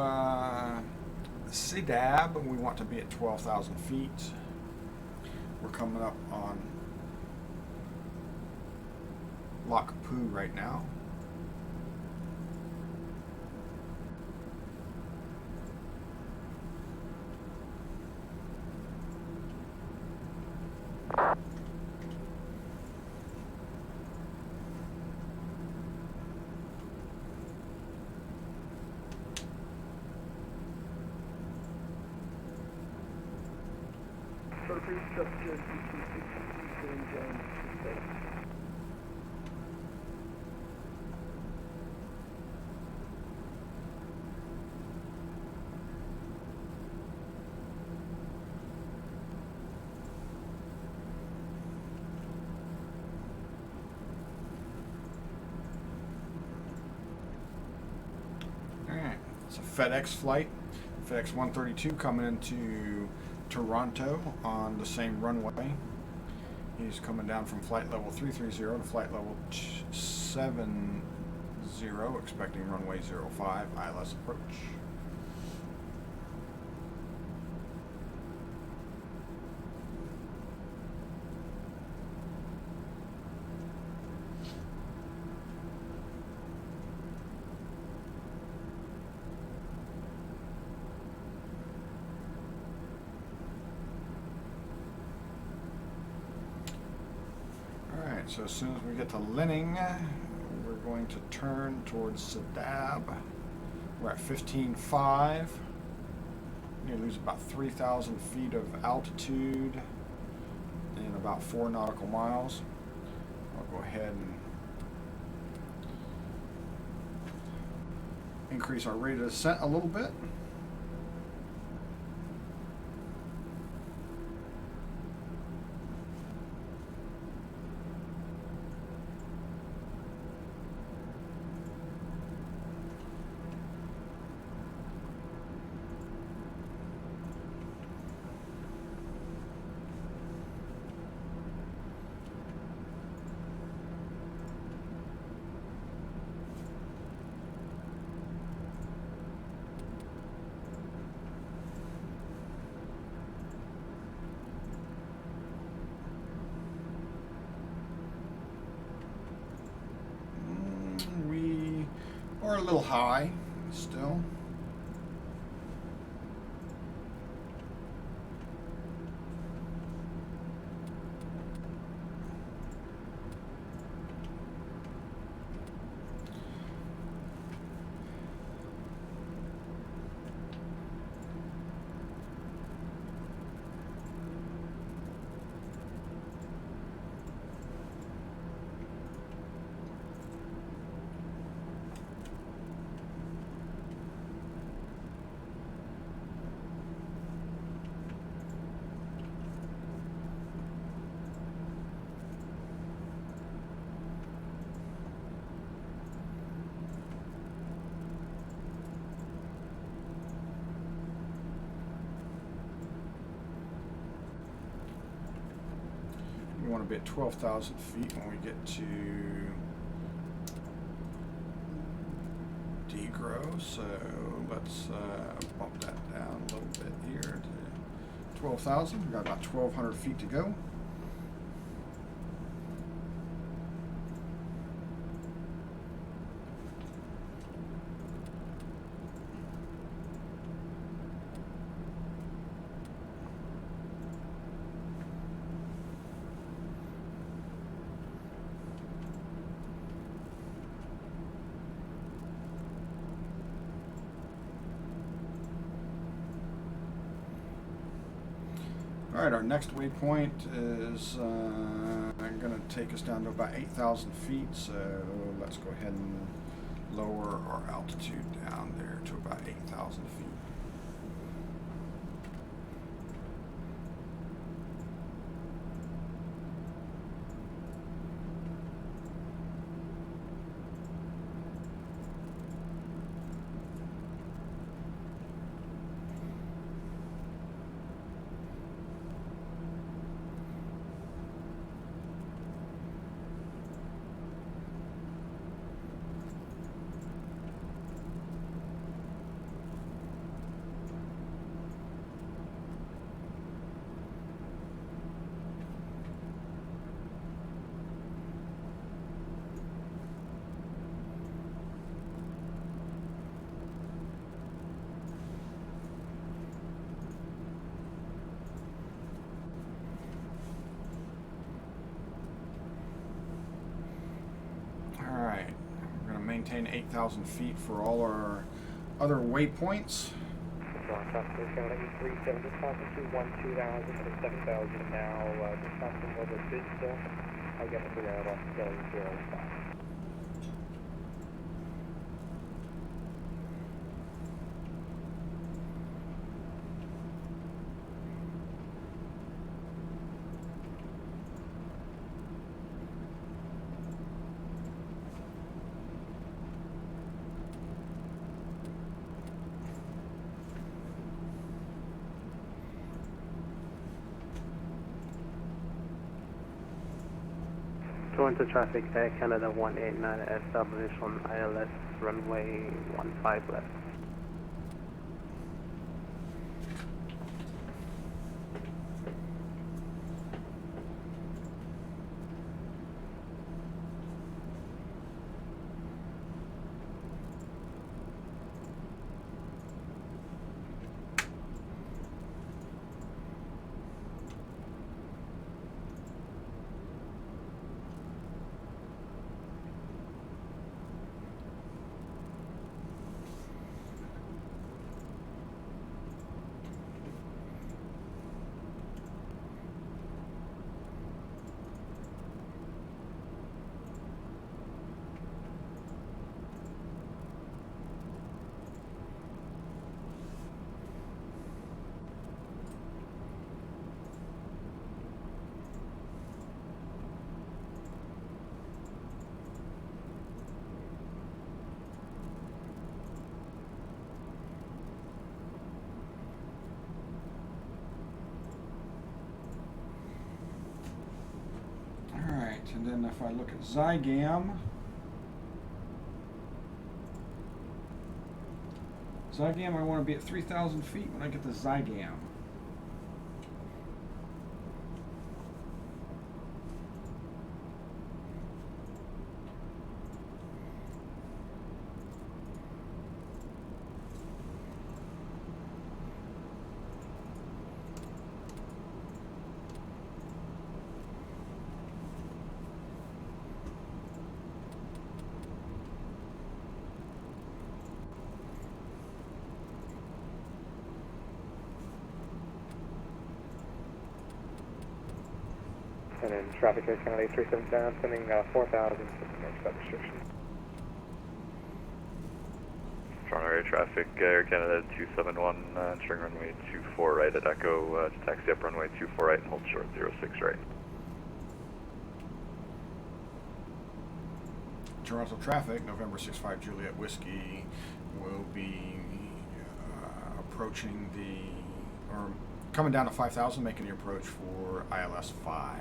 CDAB, we want to be at 12,000 feet. We're coming up on Lakpoo right now. It's a FedEx flight, FedEx 132 coming into Toronto on the same runway. He's coming down from flight level 330 to flight level 70, expecting runway 05, ILS approach. So as soon as we get to Linning, we're going to turn towards Sadab. We're at 15.5. We're going to lose about 3,000 feet of altitude in about 4 nautical miles. I'll go ahead and increase our rate of descent a little bit. Or a little high still. We want to be at 12,000 feet when we get to Degro, so let's bump that down a little bit here to 12,000. We've got about 1,200 feet to go. All right, our next waypoint is going to take us down to about 8,000 feet, so let's go ahead and lower our altitude down there to about 8,000 feet. Maintain 8,000 feet for all our other waypoints. on traffic clear channel 837, dismounting to 2000 and 7000 now, dismounting over Bidville, again at the route off Delhi 05. Going to traffic Air Canada 189 establish on ILS runway 15 left. And then if I look at Zygam, I want to be at 3,000 feet when I get to Zygam. And then traffic Air Canada 837 down, sending 4,000 to the next restriction. Toronto area traffic, Air Canada 271, entering runway 24 right at Echo, to taxi up runway 24 right and hold short 06 right. Toronto traffic, November 65 Juliet Whiskey, will be approaching or coming down to 5,000, making the approach for ILS 5.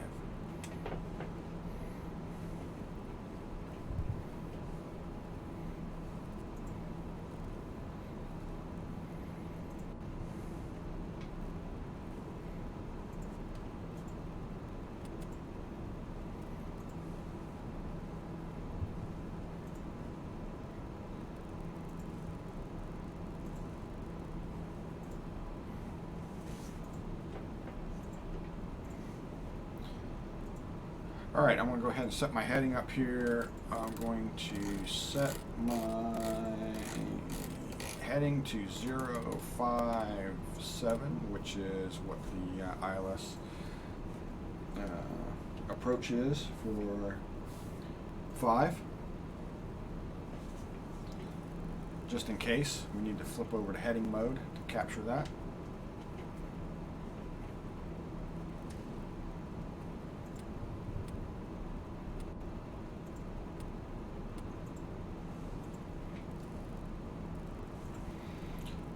All right, I'm going to go ahead and set my heading up here. I'm going to set my heading to 057, which is what the ILS approach is for 5. Just in case, we need to flip over to heading mode to capture that.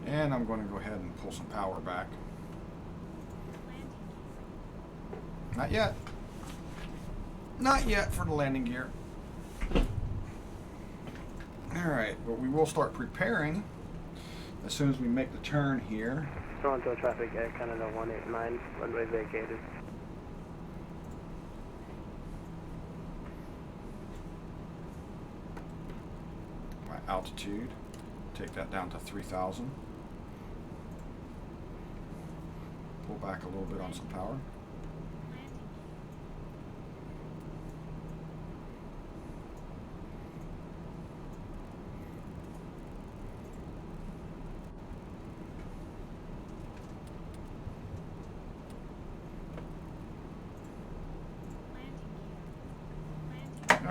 And I'm going to go ahead and pull some power back. Not yet. Not yet for the landing gear. Alright, but we will start preparing as soon as we make the turn here. Toronto traffic Air Canada 189, runway vacated. My altitude, take that down to 3,000. Pull back a little bit on some power.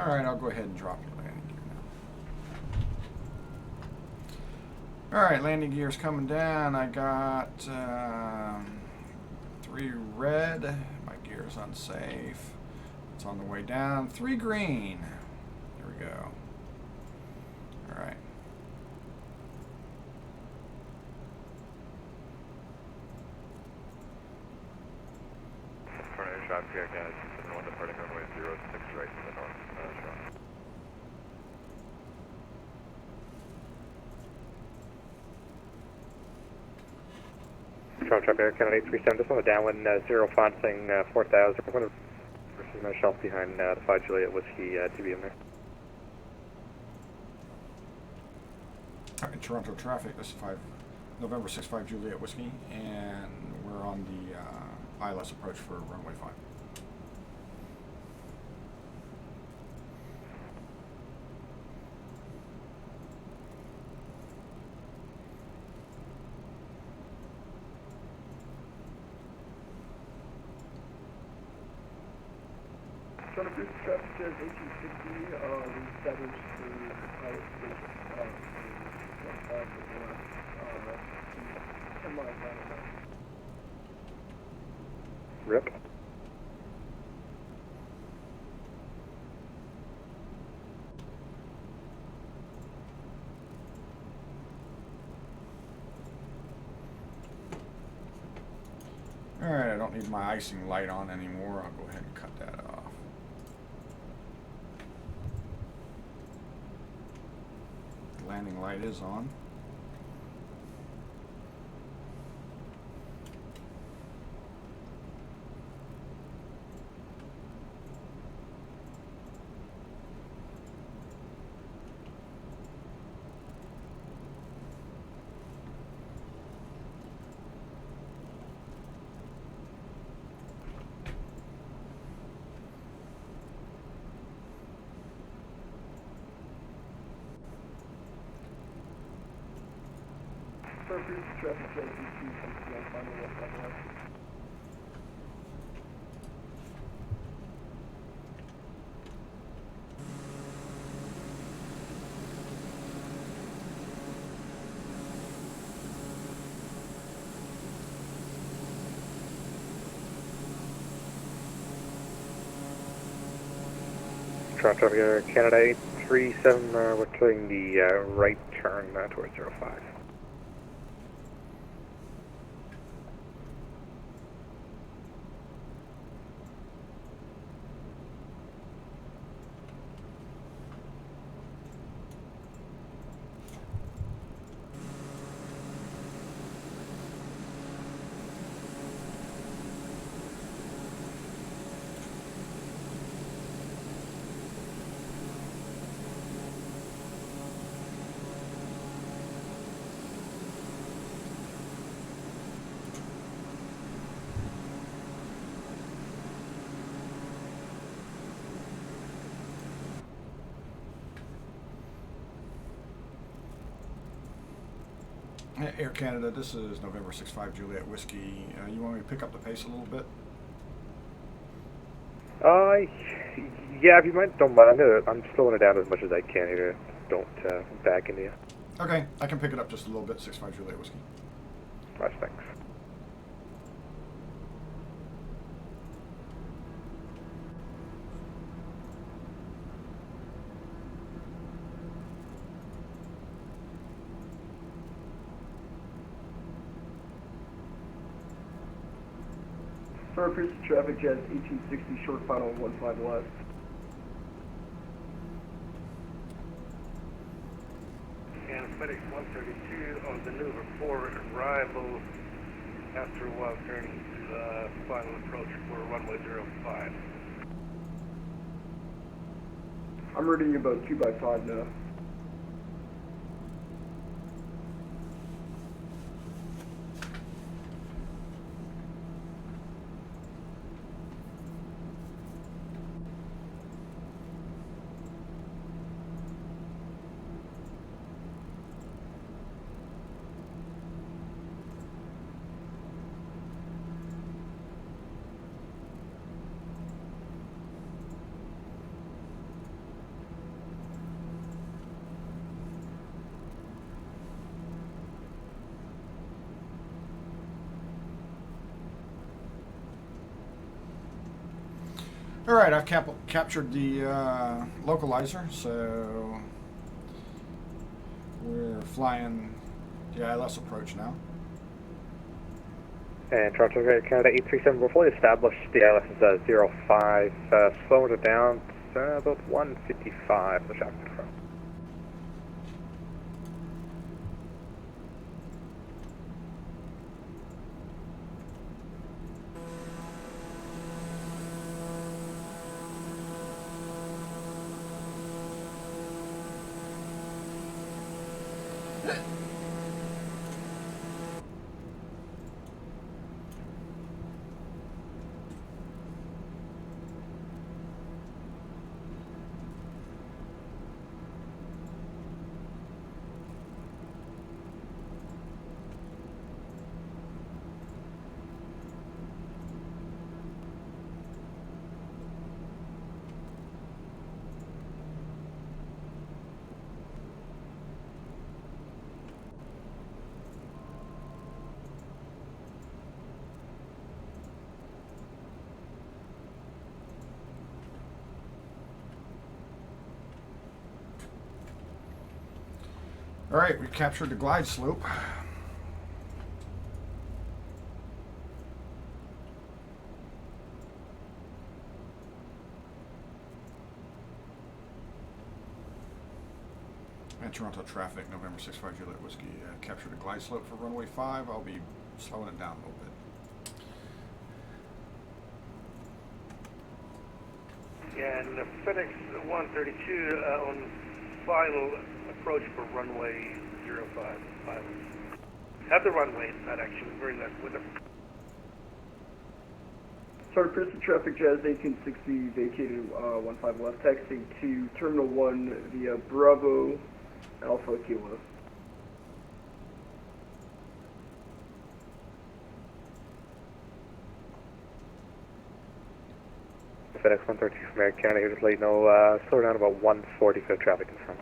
Alright, I'll go ahead and drop your landing gear now. Alright, landing gear's coming down. I got 3 red. My gear's unsafe. It's on the way down. 3 green. Here we go. Alright. Front air traffic, Air Canada 271 departing runway 06 right to the north. Toronto. Toronto traffic, Air Canada 837, just on the downwind 05 saying 4000. I'm going to versus myself behind the 5 Juliet Whiskey TBM there. Alright, Toronto traffic, this is November 65 Juliet Whiskey, and we're on the ILS approach for runway 5. Toronto Bridge traffic says 1860, that is the highest station, 10 miles down the road. Rip. Alright, I don't need my icing light on anymore. I'll go ahead and cut that off. The landing light is on. Toronto Bridge traffic says 1860 on final left on the left. Toronto traffic, Air Canada 837, we're taking the right turn towards 05. Air Canada, this is November 65 Juliet Whiskey. You want me to pick up the pace a little bit? Yeah, if you might, don't mind. I'm slowing it down as much as I can here. Don't back into you. Okay, I can pick it up just a little bit, 65 Juliet Whiskey. Nice, thanks. Toronto Bridge traffic jets 1860 short final 15 left. And FedEx 132 on maneuver for arrival after a while turning final approach for runway 05. I'm reading about 2x5 now. All right, I've captured the localizer, so we're flying the ILS approach now. And Charles Air Canada 837, we're fully established. The ILS is 05. Slowing it down to about 155. The shot confirmed. All right, we captured the glide slope. And Toronto traffic, November 65 Juliet Whiskey, captured a glide slope for runway 5. I'll be slowing it down a little bit. And FedEx 132 on final approach for runway 05. Have the runway, not actually, very left with them. Sorry, Princeton Traffic Jazz 1860 vacated 15 left, taxiing to Terminal 1 via Bravo Alpha Kilo. FedEx 132 from Air Canada here, just let you know, slow down about 140 for traffic confirmed.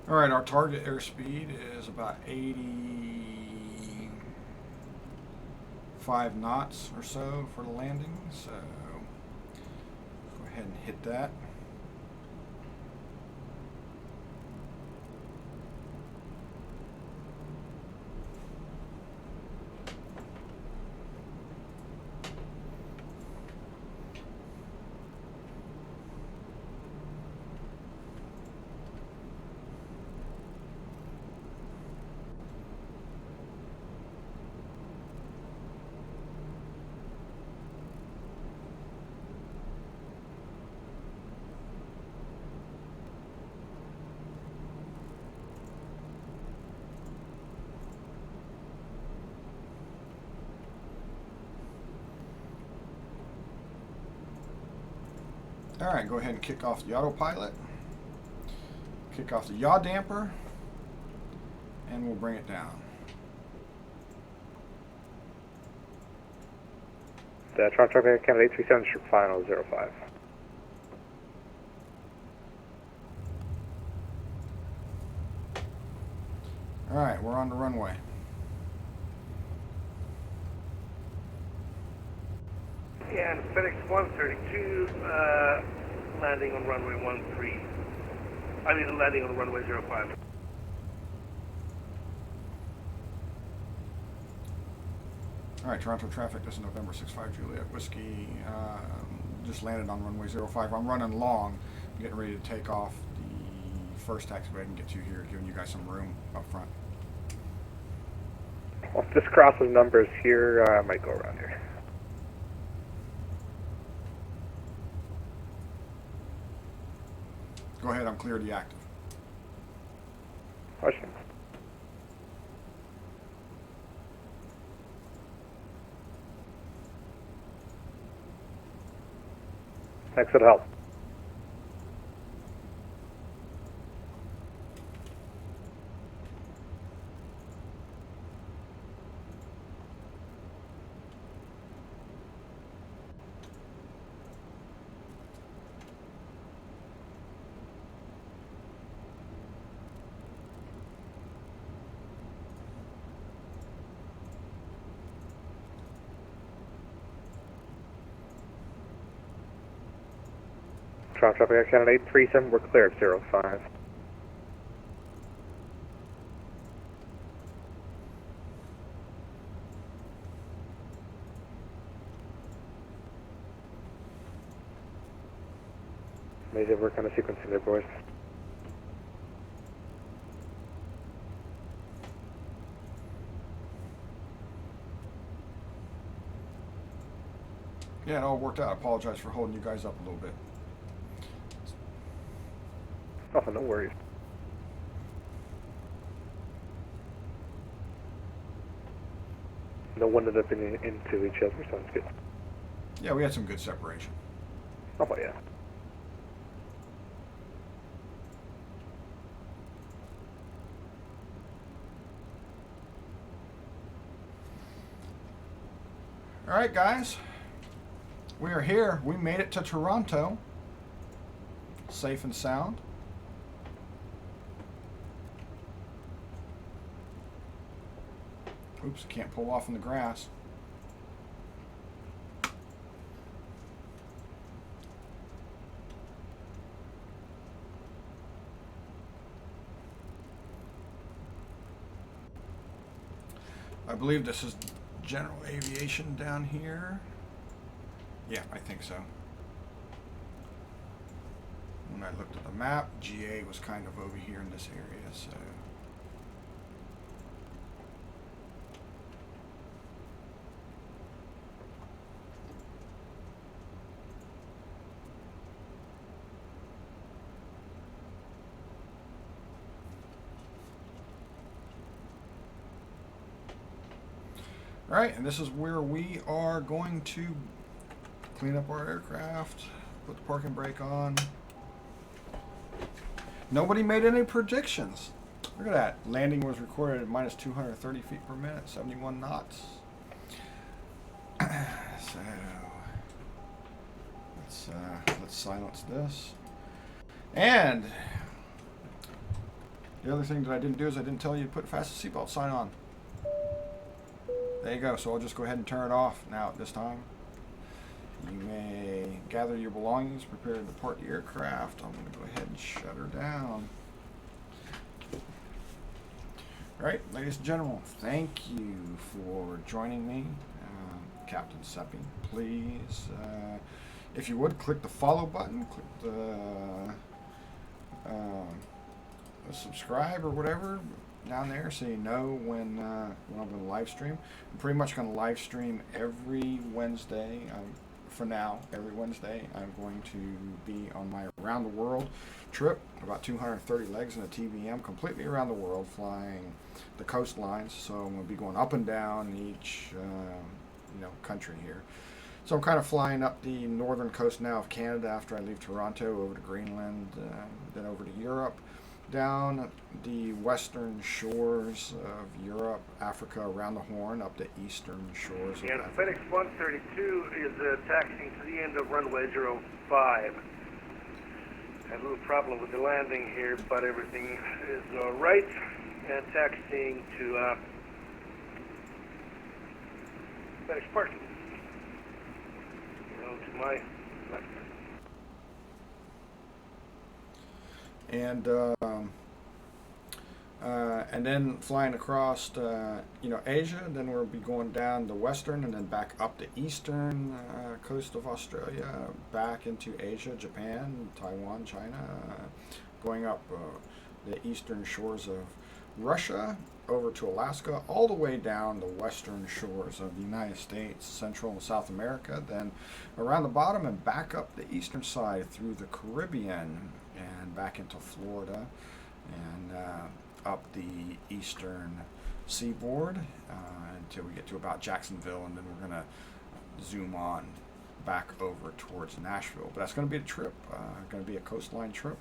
All right, our target airspeed is about 85 knots or so for the landing, so go ahead and hit that. All right, go ahead and kick off the autopilot. Kick off the yaw damper, and we'll bring it down. Toronto Traffic Canada 837, final 05. All right, we're on the runway. Yeah, FedEx 132, landing on runway 13. I mean, landing on runway 05. All right, Toronto traffic, this is November 65 Juliet Whiskey. Just landed on runway 05. I'm running long, getting ready to take off the first taxiway I can get to here, giving you guys some room up front. Well, if this crosses numbers here, I might go around here. Go ahead, I'm clear deactive. Question. Thanks for the help. Toronto Traffic Canada 837, we're clear at 05. Amazing work on the sequencing there, boys. Yeah, it all worked out. I apologize for holding you guys up a little bit. Oh, no worries. No one ended up into each other, sounds good. Yeah, we had some good separation. Oh, yeah. All right, guys. We are here. We made it to Toronto. Safe and sound. Oops, can't pull off in the grass. I believe this is general aviation down here. Yeah, I think so. When I looked at the map, GA was kind of over here in this area, so. All right, and this is where we are going to clean up our aircraft, put the parking brake on. Nobody made any predictions. Look at that. Landing was recorded at minus 230 feet per minute, 71 knots. So let's silence this. And the other thing that I didn't do is I didn't tell you to put fasten seatbelt sign on. There you go. So I'll just go ahead and turn it off now at this time. You may gather your belongings, prepare to depart the aircraft. I'm going to go ahead and shut her down. All right, ladies and gentlemen, thank you for joining me. Captain Seppi, please, if you would, click the follow button, click the subscribe or whatever down there so you know when I'm going to live stream. I'm pretty much going to live stream every Wednesday. For now, every Wednesday, I'm going to be on my around the world trip, about 230 legs in a TBM, completely around the world, flying the coastlines. So I'm going to be going up and down each country here. So I'm kind of flying up the northern coast now of Canada after I leave Toronto, over to Greenland, then over to Europe, down the western shores of Europe, Africa, around the Horn, up the eastern shores of And Africa. FedEx 132 is taxiing to the end of runway 05. Had a little problem with the landing here, but everything is all right. And taxiing to FedEx parking. To my left. And then flying across, Asia. Then we'll be going down the western and then back up the eastern coast of Australia, back into Asia, Japan, Taiwan, China, going up the eastern shores of Russia, over to Alaska, all the way down the western shores of the United States, Central and South America, then around the bottom and back up the eastern side through the Caribbean and back into Florida and up the eastern seaboard until we get to about Jacksonville, and then we're going to zoom on back over towards Nashville. But that's going to be a trip, going to be a coastline trip.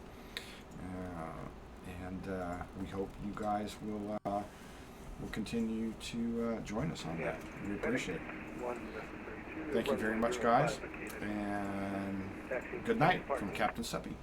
And we hope you guys will continue to join us on that. We appreciate it. Thank you very much, guys, and good night from Captain Seppi.